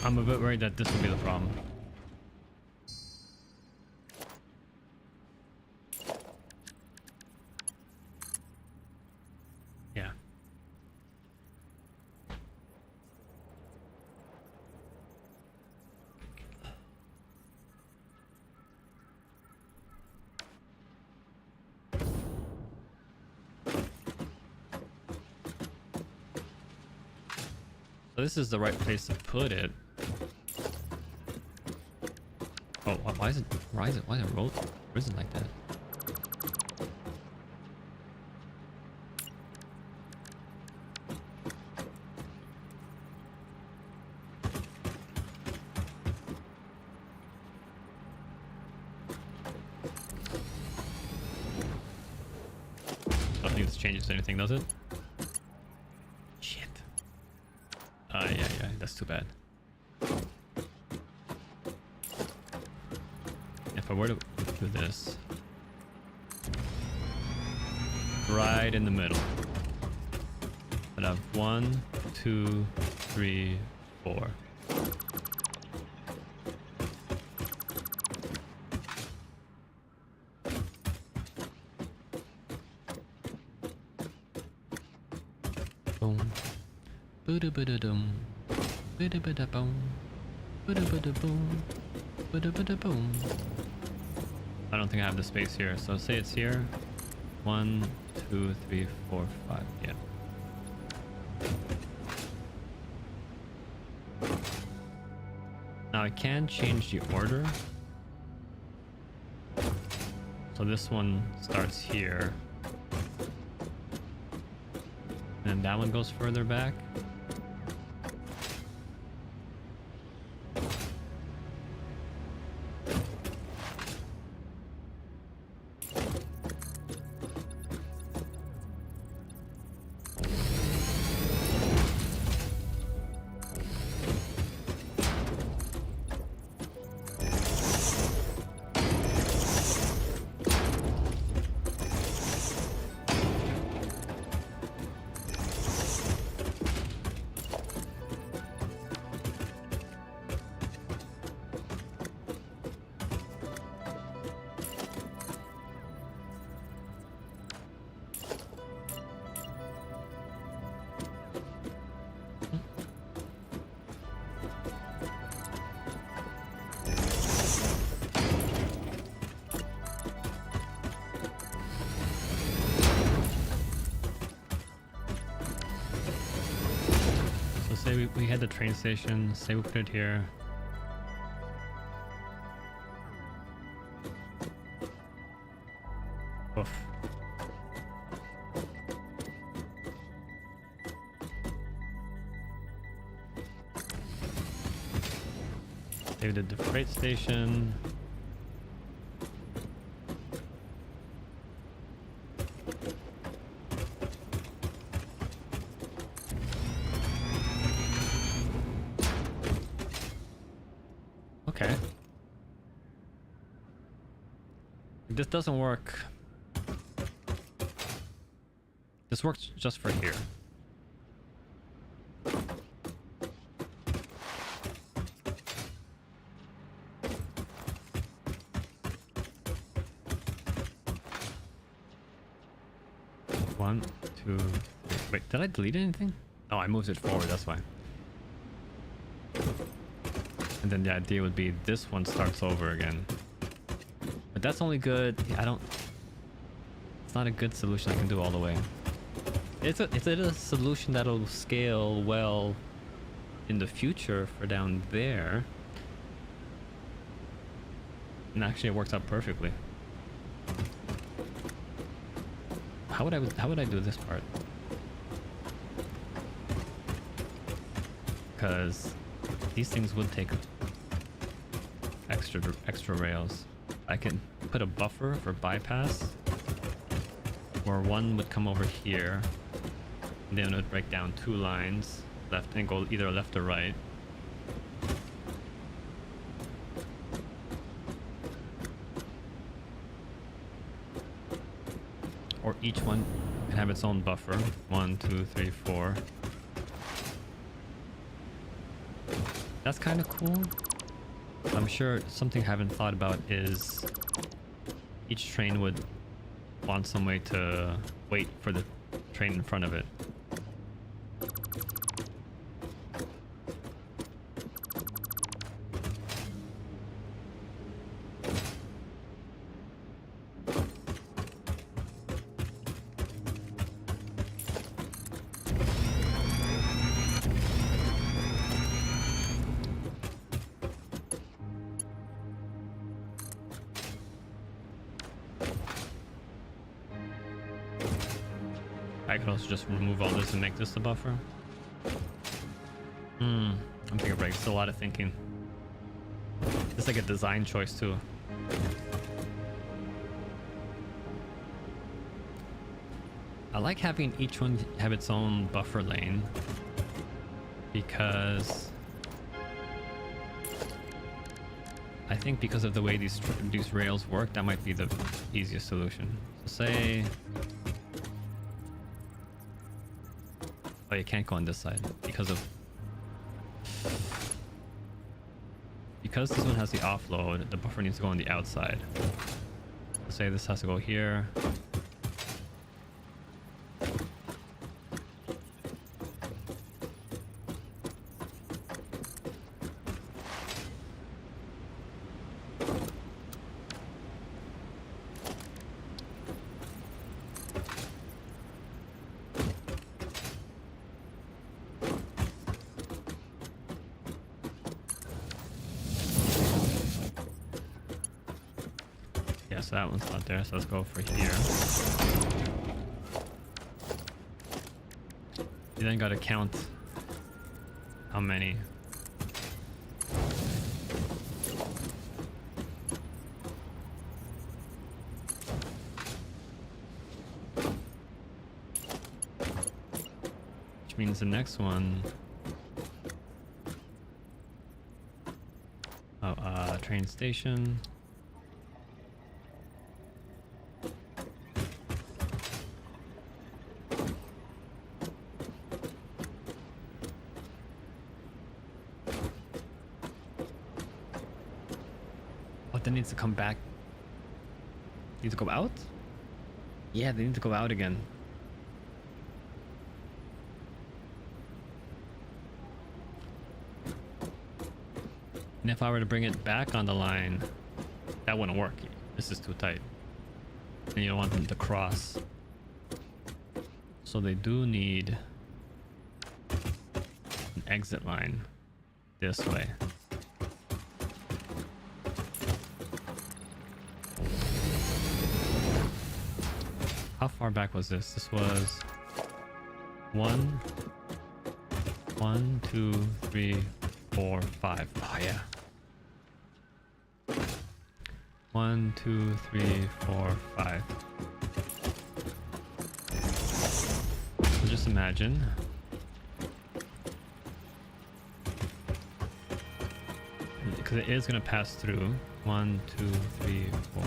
I'm a bit worried that this will be the problem. Yeah. So this is the right place to put it. Oh, why is it risen like that? I don't think this changes anything, does it? Shit. Yeah, that's too bad. If I were to do this right in the middle, I'd have 1, 2, 3, 4. Boom. Bada-bada-dum. Bada-bada-boom. Bada-bada-boom. Bada-bada-boom. I don't think I have the space here, so say it's here. 1, 2, 3, 4, 5. Yeah. Now I can change the order. So this one starts here. And that one goes further back. Say we had the train station, say we put it here. Oof. Say we did the freight station. this doesn't work. This works just for here. One, two, three. Wait, did I delete anything? Oh, I moved it forward, that's why. And then the idea would be this one starts over again. But that's only good. I don't... It's not a good solution I can do all the way. It's a solution that'll scale well in the future for down there. And actually it works out perfectly. How would I do this part? Because these things would take extra rails. I can put a buffer for bypass, where one would come over here, and then it would break down 2 lines left and go either left or right. Or each one can have its own buffer. 1, 2, 3, 4. That's kind of cool. I'm sure something I haven't thought about is each train would want some way to wait for the train in front of it. I could also just remove all this and make this the buffer. I'm taking a break. It's a lot of thinking. It's like a design choice too. I like having each one have its own buffer lane because I think because of the way these rails work, that might be the easiest solution. So say, oh, you can't go on this side because this one has the offload, the buffer needs to go on the outside. So say this has to go here. So that one's not there, so let's go for here. You then gotta count how many. Which means the next one... Oh, train station. That needs to come back. Need to go out? Yeah, they need to go out again. And if I were to bring it back on the line, that wouldn't work. This is too tight. And you don't want them to cross. So they do need an exit line this way. How far back was this? This was 1, 2, 3, 4, 5. Oh yeah. 1, 2, 3, 4, 5. So just imagine. Because it is going to pass through. 1, 2, 3, 4.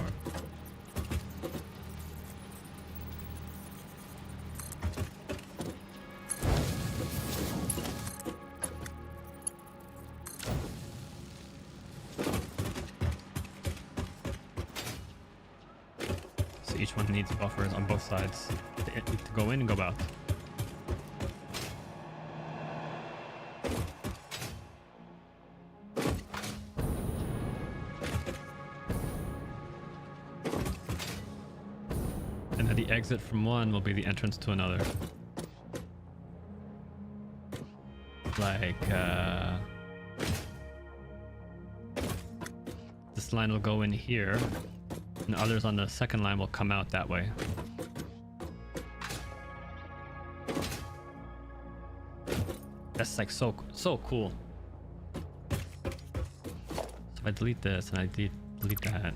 Each one needs buffers on both sides to go in and go out. And then the exit from one will be the entrance to another. Like, this line will go in here, and others on the second line will come out that way. That's like so cool. So if I delete this and I delete that.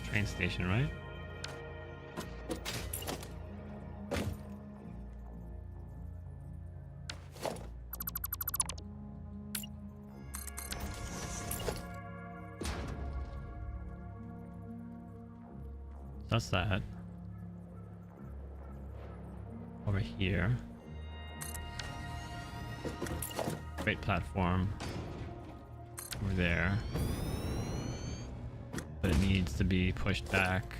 Train station, right? That's that. Over here. Great platform. Over there. But it needs to be pushed back.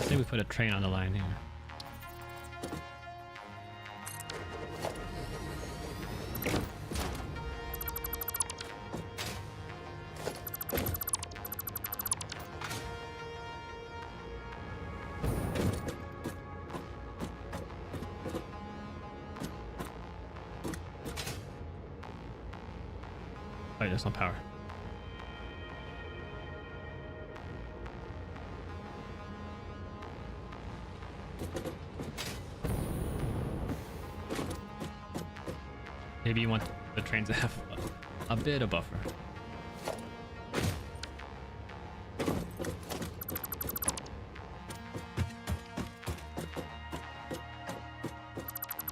Say we put a train on the line here. Oh, there's no power. Maybe you want the trains to have a bit of buffer.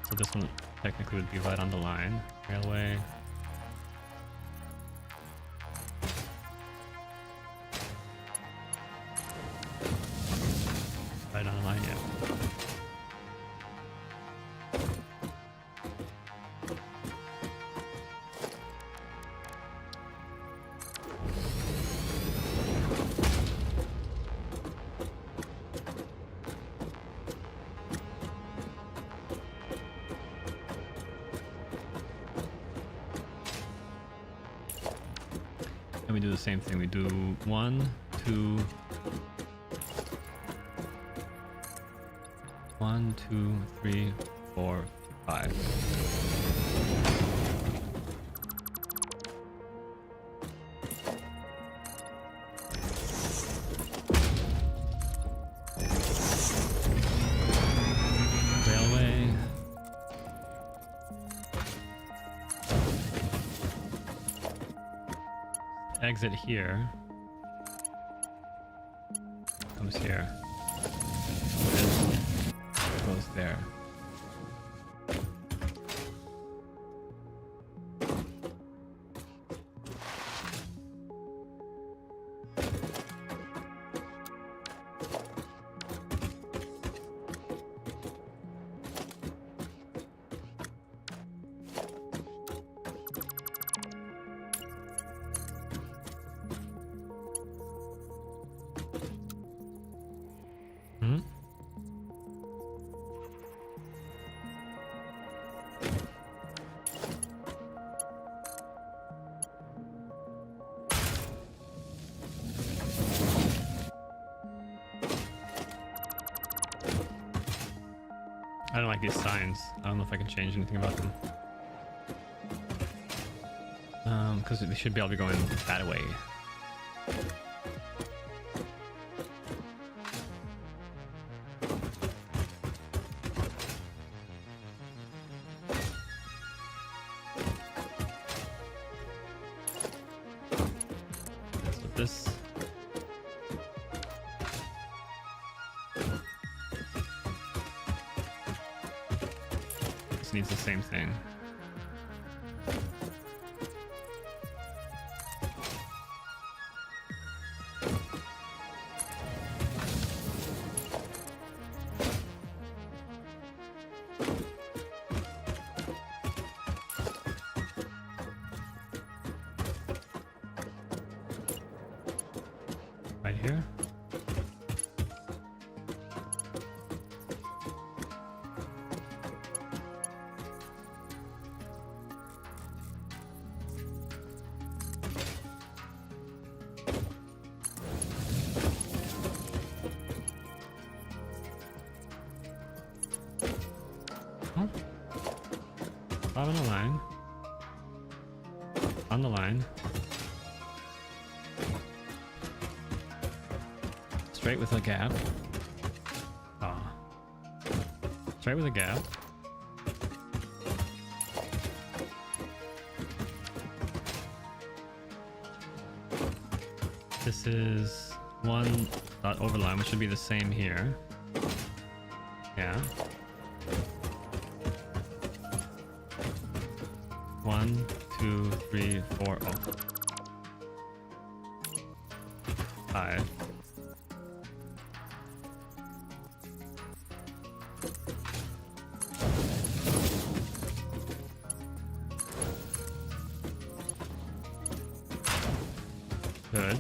So this one technically would be right on the line. Railway. Right on the line, yeah. And we do the same thing. We do 1, 2, 1, 2, 3, 4, 5. Railway. Exit here. Comes here. Goes there. I don't like these signs. I don't know if I can change anything about them. Because they should be able to go in that way. That's what this. This needs the same thing. Right here. Oh. 5 on the line. On the line. Straight with a gap. Ah. Straight with a gap. This is one dot overline, which should be the same here. Yeah. 1, 2, 3, 4. Oh. 5. Good.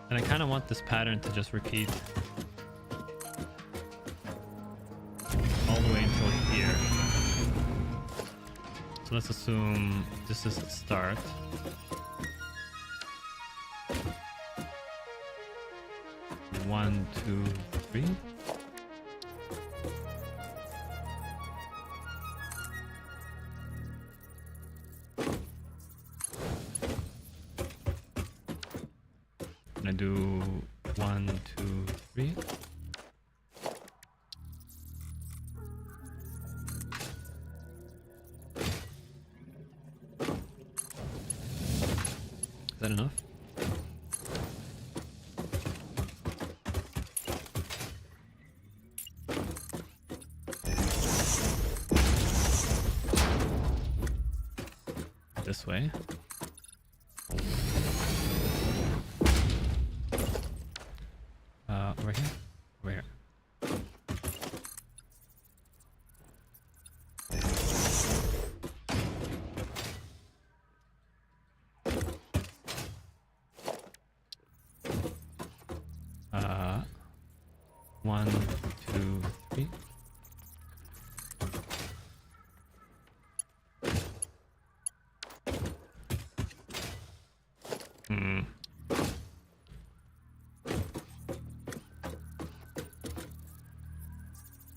And I kind of want this pattern to just repeat all the way until here. So let's assume this is the start. One, two, three. I do 1, 2, 3. Is that enough? This way. Over here? Over here. One, two, three.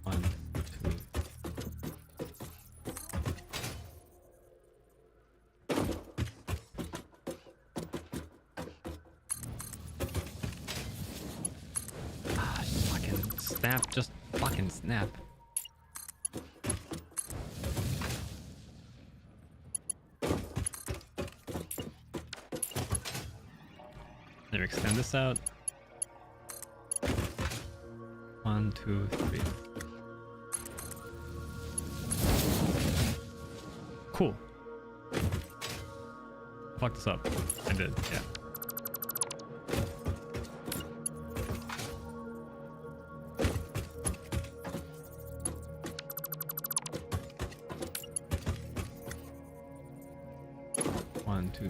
One, two. Ah, fucking snap, just fucking snap. There, extend this out. 1, 2, 3. Cool. Fuck this up. I did, yeah. 1, 2, 3.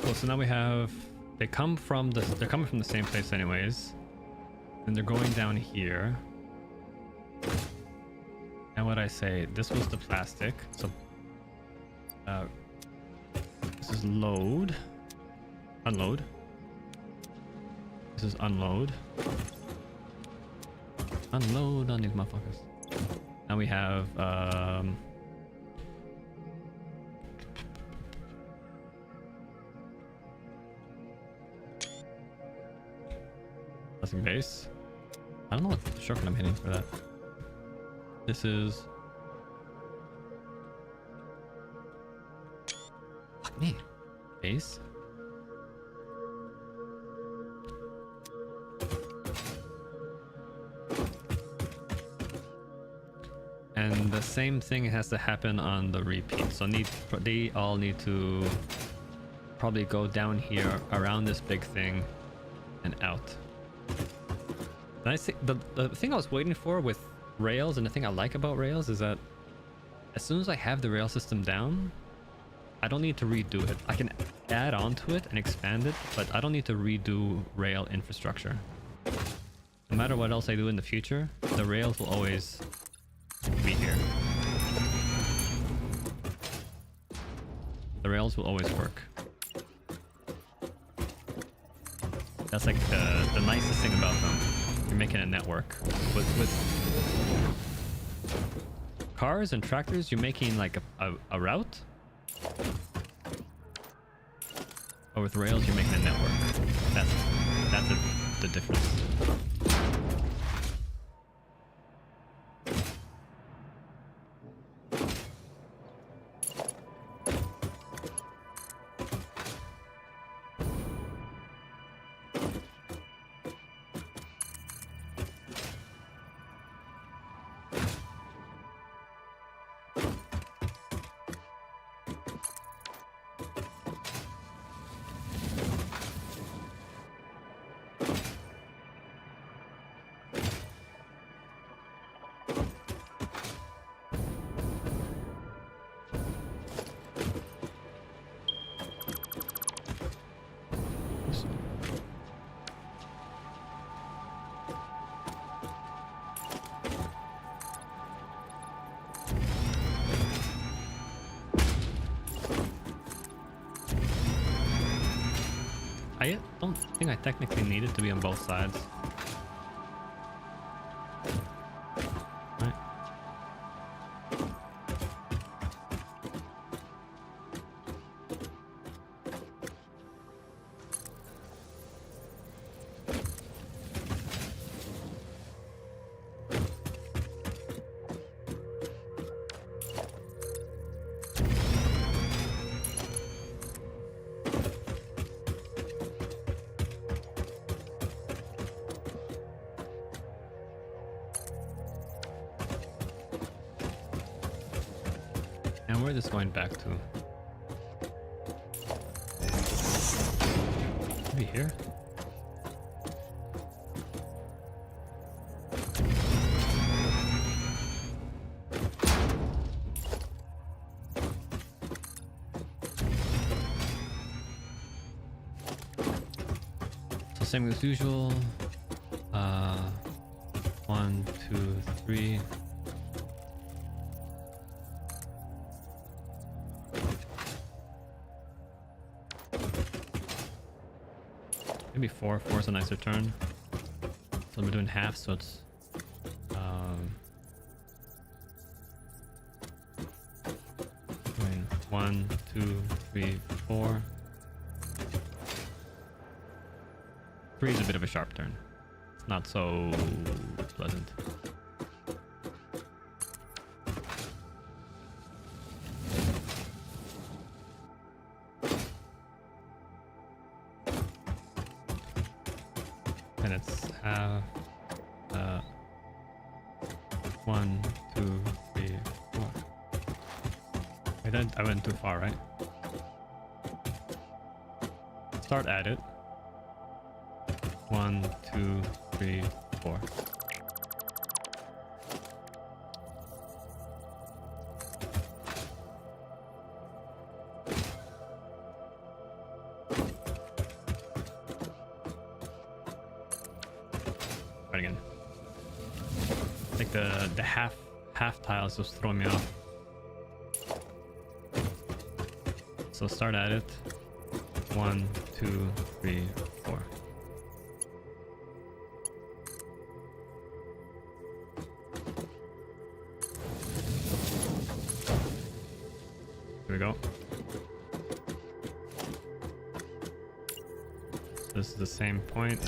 Cool, so now we have, they're coming from the same place anyways. And they're going down here. And what I say, this was the plastic. So this is load. Unload. This is unload. Unload on these motherfuckers. Now we have plastic base. I don't know what shortcut I'm hitting for that. This is... Fuck me. Base. And the same thing has to happen on the repeat. So they all need to probably go down here around this big thing and out. And I see the thing I was waiting for with Rails, and the thing I like about Rails is that as soon as I have the rail system down, I don't need to redo it. I can add on to it and expand it, but I don't need to redo rail infrastructure. No matter what else I do in the future, the rails will always be here. The rails will always work. That's like the nicest thing about them. You're making a network. With cars and tractors, you're making like a route. Or with rails, you're making a network. That's the difference. I don't think I technically need it to be on both sides. Right. And where is this going back to? Maybe here? So same as usual. 1, 2, 3. Maybe 4. 4 is a nicer turn. So we're doing half, so it's 1, 2, 3, 4. 3 is a bit of a sharp turn. It's not so pleasant. And it's half 1, 2, 3, 4. Wait, I went too far, right? Start at it. 1, 2, 3, 4. Right again. Like the half tiles just throw me off. So start at it. 1, 2, 3, 4. Here we go. This is the same point.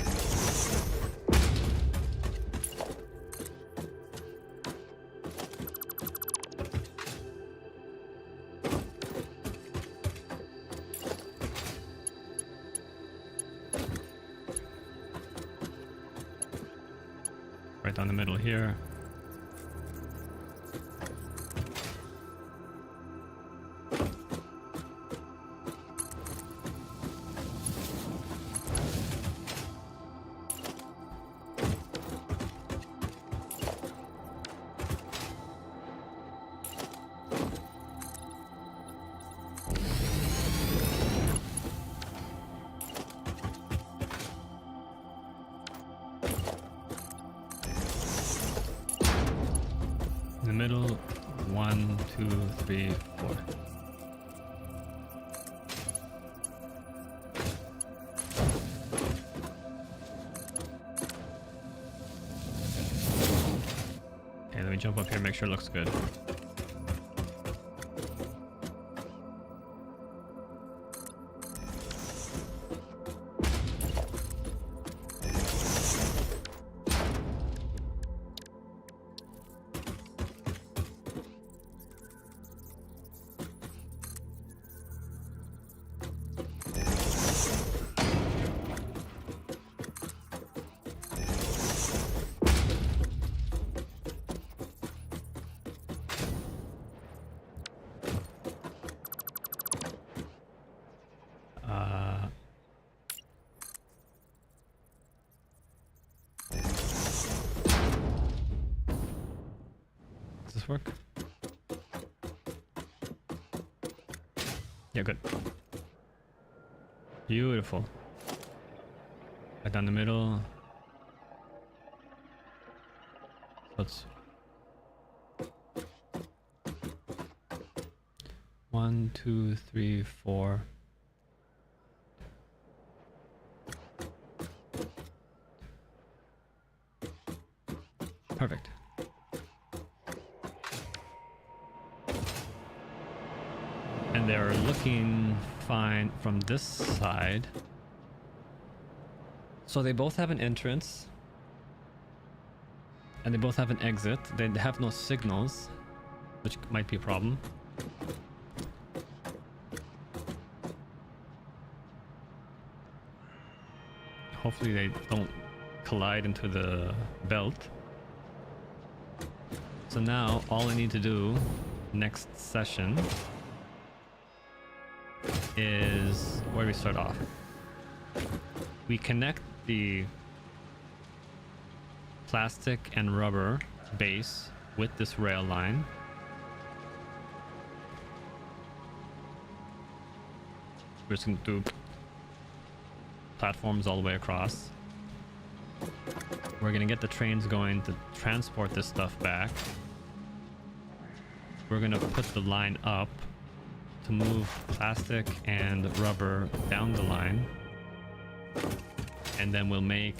Right down the middle here. In the middle, 1, 2, 3, 4. Okay, let me jump up here, make sure it looks good. Does this work? Yeah, good. Beautiful. Right down the middle. Let's 1, 2, 3, 4. Perfect. And they're looking fine from this side. So they both have an entrance. And they both have an exit. They have no signals, which might be a problem. Hopefully they don't collide into the belt. So now all I need to do next session is where we start off. We connect the plastic and rubber base with this rail line. We're just going to do platforms all the way across. We're going to get the trains going to transport this stuff back. We're going to put the line up to move plastic and rubber down the line. And then we'll make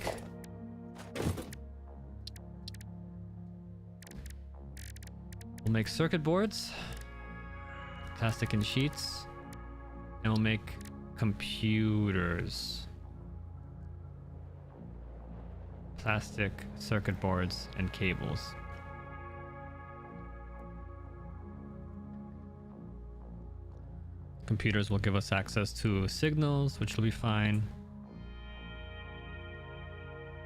circuit boards, plastic and sheets, and we'll make computers, plastic circuit boards, and cables. Computers will give us access to signals, which will be fine.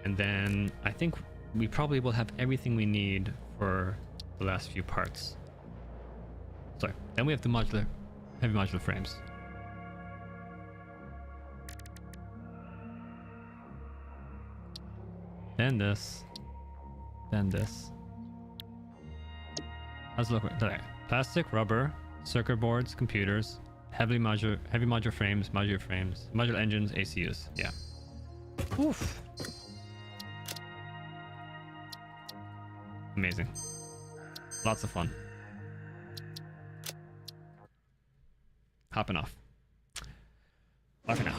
And then I think we probably will have everything we need for the last few parts. Sorry, then we have the modular, heavy modular frames. Then this. Then this. Let's look at that. Plastic, rubber, circuit boards, computers, heavy modular frames, modular engines, ACUs. Yeah. Oof. Amazing. Lots of fun. Hopping off. Bye for now.